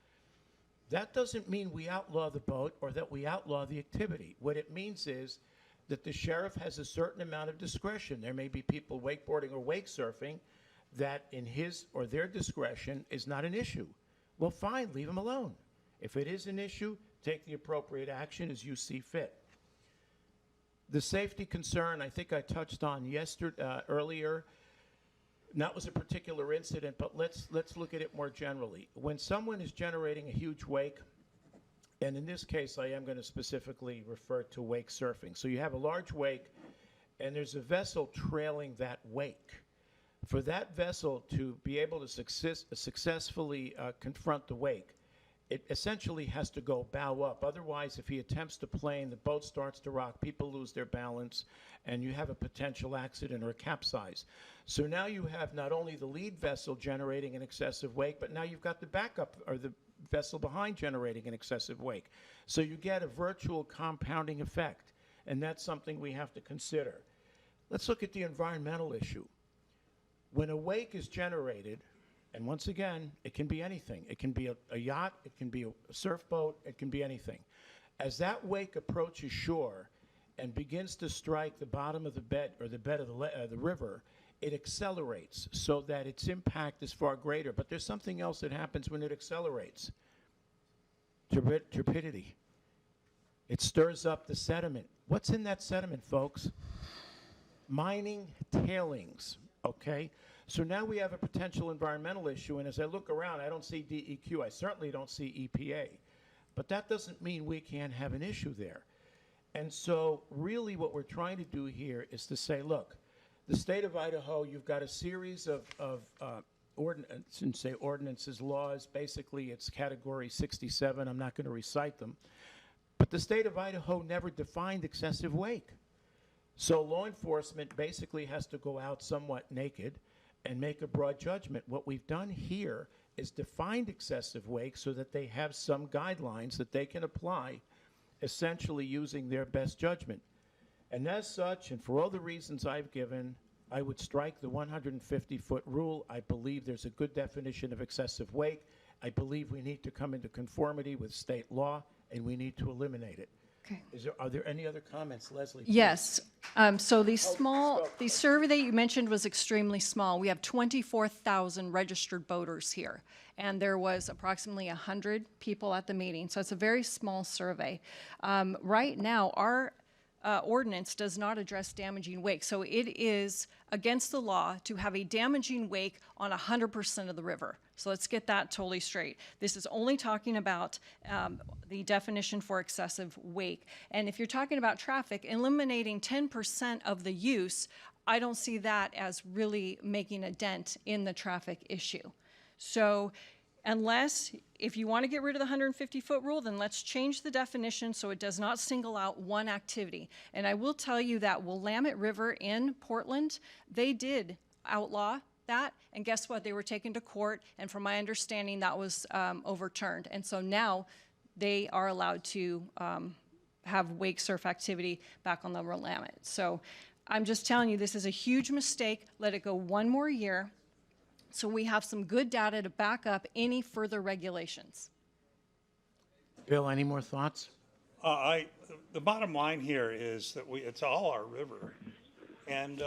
S1: That doesn't mean we outlaw the boat or that we outlaw the activity. What it means is that the sheriff has a certain amount of discretion. There may be people wakeboarding or wake surfing that in his or their discretion is not an issue. Well, fine, leave them alone. If it is an issue, take the appropriate action as you see fit. The safety concern, I think I touched on earlier. And that was a particular incident, but let's look at it more generally. When someone is generating a huge wake, and in this case I am going to specifically refer to wake surfing. So you have a large wake, and there's a vessel trailing that wake. For that vessel to be able to successfully confront the wake, it essentially has to go bow up. Otherwise, if he attempts to plane, the boat starts to rock, people lose their balance, and you have a potential accident or a capsize. So now you have not only the lead vessel generating an excessive wake, but now you've got the backup or the vessel behind generating an excessive wake. So you get a virtual compounding effect, and that's something we have to consider. Let's look at the environmental issue. When a wake is generated, and once again, it can be anything. It can be a yacht, it can be a surf boat, it can be anything. As that wake approaches shore and begins to strike the bottom of the bed or the bed of the river, it accelerates so that its impact is far greater. But there's something else that happens when it accelerates. Turbidity. It stirs up the sediment. What's in that sediment, folks? Mining tailings, okay? So now we have a potential environmental issue, and as I look around, I don't see DEQ. I certainly don't see EPA. But that doesn't mean we can't have an issue there. And so really what we're trying to do here is to say, look, the state of Idaho, you've got a series of ordinances, laws. Basically, it's category 67. I'm not going to recite them. But the state of Idaho never defined excessive wake. So law enforcement basically has to go out somewhat naked and make a broad judgment. What we've done here is defined excessive wake so that they have some guidelines that they can apply, essentially using their best judgment. And as such, and for all the reasons I've given, I would strike the 150-foot rule. I believe there's a good definition of excessive wake. I believe we need to come into conformity with state law, and we need to eliminate it.
S2: Okay.
S1: Are there any other comments, Leslie?
S2: Yes. So the survey that you mentioned was extremely small. We have 24,000 registered boaters here, and there was approximately 100 people at the meeting. So it's a very small survey. Right now, our ordinance does not address damaging wake. So it is against the law to have a damaging wake on 100% of the river. So let's get that totally straight. This is only talking about the definition for excessive wake. And if you're talking about traffic, eliminating 10% of the use, I don't see that as really making a dent in the traffic issue. So unless, if you want to get rid of the 150-foot rule, then let's change the definition so it does not single out one activity. And I will tell you that Willamette River in Portland, they did outlaw that, and guess what? They were taken to court, and from my understanding, that was overturned. And so now they are allowed to have wake surf activity back on the Willamette. So I'm just telling you, this is a huge mistake. Let it go one more year, so we have some good data to back up any further regulations.
S1: Bill, any more thoughts?
S5: The bottom line here is that it's all our river. And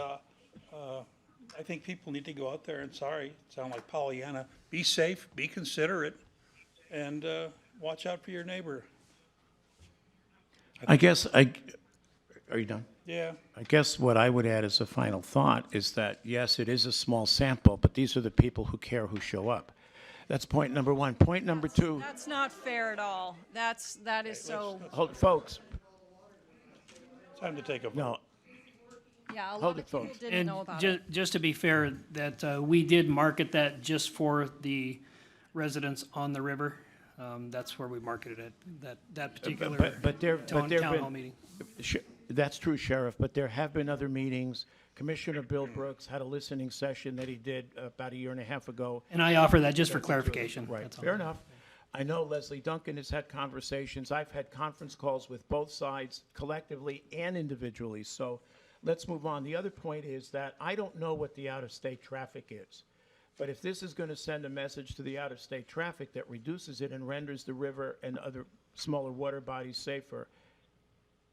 S5: I think people need to go out there and, sorry, sound like Pollyanna, be safe, be considerate, and watch out for your neighbor.
S1: Are you done?
S5: Yeah.
S1: I guess what I would add as a final thought is that, yes, it is a small sample, but these are the people who care who show up. That's point number one. Point number two.
S2: That's not fair at all. That is so.
S1: Hold, folks.
S5: Time to take a vote.
S1: No.
S2: Yeah, a
S1: Hold
S2: lot
S1: it,
S2: of people
S1: folks.
S2: didn't know about
S8: ju-
S2: it.
S8: just to be fair, that we did market that just for the residents on the river. That's where we marketed it, that particular
S1: But there
S8: town hall
S1: been,
S8: meeting.
S1: that's true, Sheriff, but there have been other meetings. Commissioner Bill Brooks had a listening session that he did about a year and a half ago.
S8: And I offer that just for clarification.
S1: Right,
S8: That's all.
S1: fair enough. I know Leslie Duncan has had conversations. I've had conference calls with both sides collectively and individually. So let's move on. The other point is that I don't know what the out-of-state traffic is. But if this is going to send a message to the out-of-state traffic that reduces it and renders the river and other smaller water bodies safer,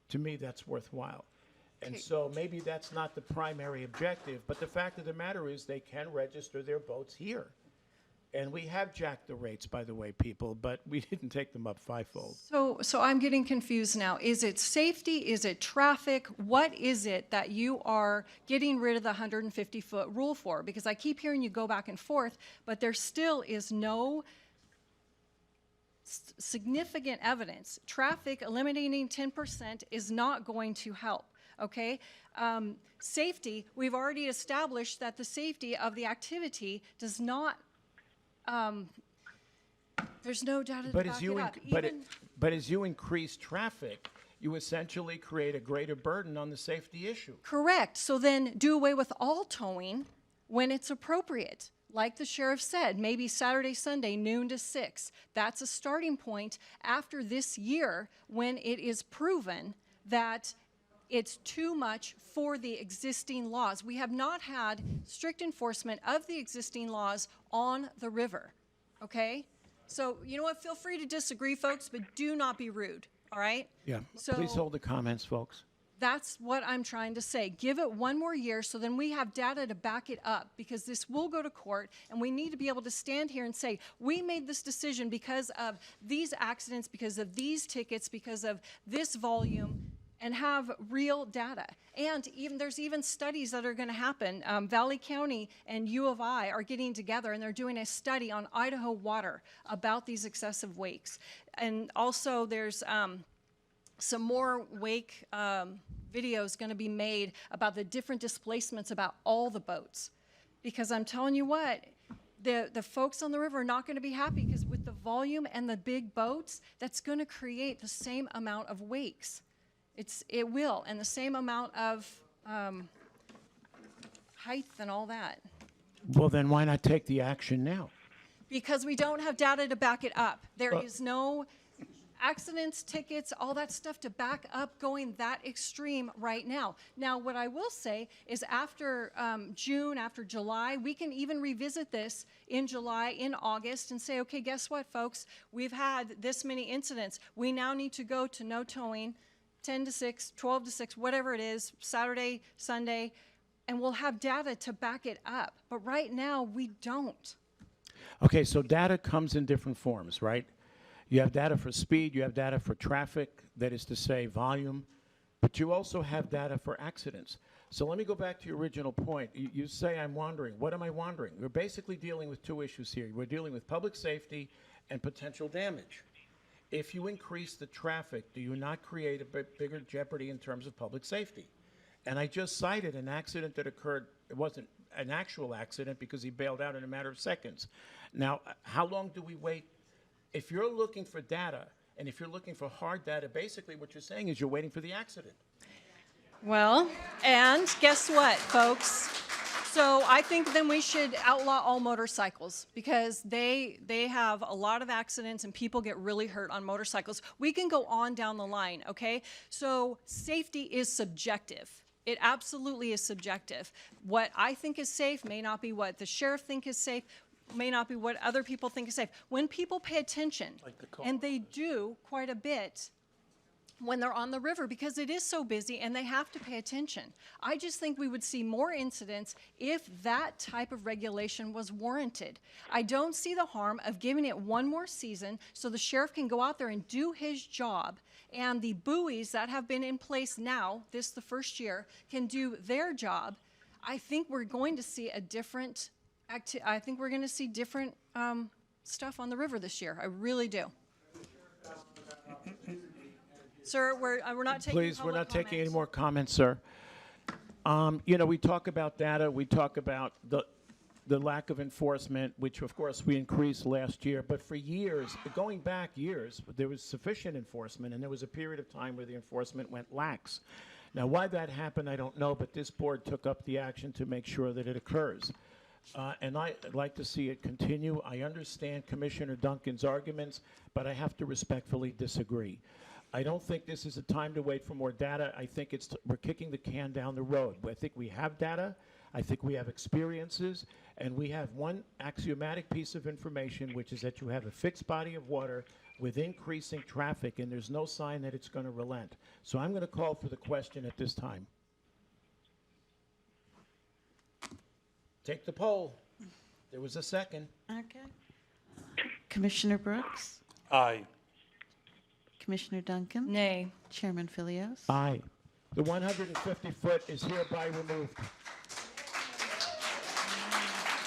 S1: to me, that's worthwhile. And so maybe that's not the primary objective, but the fact of the matter is they can register their boats here. And we have jacked the rates, by the way, people, but we didn't take them up fivefold.
S2: So I'm getting confused now. Is it safety? Is it traffic? What is it that you are getting rid of the 150-foot rule for? Because I keep hearing you go back and forth, but there still is no significant evidence. Traffic, eliminating 10% is not going to help, okay? Safety, we've already established that the safety of the activity does not there's no data to back it up.
S1: But as you increase traffic, you essentially create a greater burden on the safety issue.
S2: Correct. So then do away with all towing when it's appropriate. Like the sheriff said, maybe Saturday, Sunday, noon to 6. That's a starting point after this year when it is proven that it's too much for the existing laws. We have not had strict enforcement of the existing laws on the river, okay? So, you know what, feel free to disagree, folks, but do not be rude, all right?
S1: Yeah,
S2: So
S1: please hold the comments, folks.
S2: that's what I'm trying to say. Give it one more year so then we have data to back it up, because this will go to court and we need to be able to stand here and say, we made this decision because of these accidents, because of these tickets, because of this volume, and have real data. And there's even studies that are going to happen. Valley County and U of I are getting together and they're doing a study on Idaho water about these excessive wakes. And also there's some more wake videos going to be made about the different displacements about all the boats. Because I'm telling you what, the folks on the river are not going to be happy, because with the volume and the big boats, that's going to create the same amount of wakes. It will, and the same amount of height and all that.
S1: Well, then why not take the action now?
S2: Because we don't have data to back it up. There is no accidents, tickets, all that stuff to back up going that extreme right now. Now, what I will say is after June, after July, we can even revisit this in July, in August, and say, okay, guess what, folks? We've had this many incidents. We now need to go to no towing, 10 to 6, 12 to 6, whatever it is, Saturday, Sunday, and we'll have data to back it up. But right now, we don't.
S1: Okay, so data comes in different forms, right? You have data for speed, you have data for traffic, that is to say volume, but you also have data for accidents. So let me go back to your original point. You say I'm wandering. What am I wandering? We're basically dealing with two issues here. We're dealing with public safety and potential damage. If you increase the traffic, do you not create a bigger jeopardy in terms of public safety? And I just cited an accident that occurred. It wasn't an actual accident because he bailed out in a matter of seconds. Now, how long do we wait? If you're looking for data, and if you're looking for hard data, basically what you're saying is you're waiting for the accident.
S2: Well, and guess what, folks? So I think then we should outlaw all motorcycles, because they have a lot of accidents and people get really hurt on motorcycles. We can go on down the line, okay? So safety is subjective. It absolutely is subjective. What I think is safe may not be what the sheriff think is safe, may not be what other people think is safe. When people pay attention, and they do quite a bit, when they're on the river because it is so busy and they have to pay attention. I just think we would see more incidents if that type of regulation was warranted. I don't see the harm of giving it one more season so the sheriff can go out there and do his job, and the buoys that have been in place now, this the first year, can do their job. I think we're going to see a different different stuff on the river this year. I really do. Sir, we're not taking
S1: Please, we're
S2: public
S1: not taking any
S2: comments.
S1: more comments, sir. You know, we talk about data, we talk about the lack of enforcement, which of course we increased last year, but for years, going back years, there was sufficient enforcement, and there was a period of time where the enforcement went lax. Now, why that happened, I don't know, but this board took up the action to make sure that it occurs. And I'd like to see it continue. I understand Commissioner Duncan's arguments, but I have to respectfully disagree. I don't think this is a time to wait for more data. I think we're kicking the can down the road. I think we have data, I think we have experiences, and we have one axiomatic piece of information, which is that you have a fixed body of water with increasing traffic, and there's no sign that it's going to relent. So I'm going to call for the question at this time. Take the poll. There was a second.
S9: Okay. Commissioner Brooks?
S5: Aye.
S9: Commissioner Duncan?
S2: Nay.
S9: Chairman Philios?
S1: Aye. The 150-foot is hereby removed.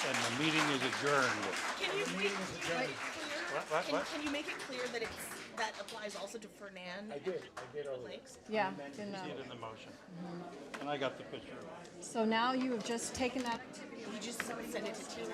S5: And the meeting is adjourned.
S22: Can you make it clear?
S5: What?
S22: Can you make it clear that that applies also to Fernan?
S1: I did earlier.
S22: Lakes?
S2: Yeah.
S5: See it in the motion. And I got the picture.
S2: So now you have just taken that.
S22: You just send it to Tina.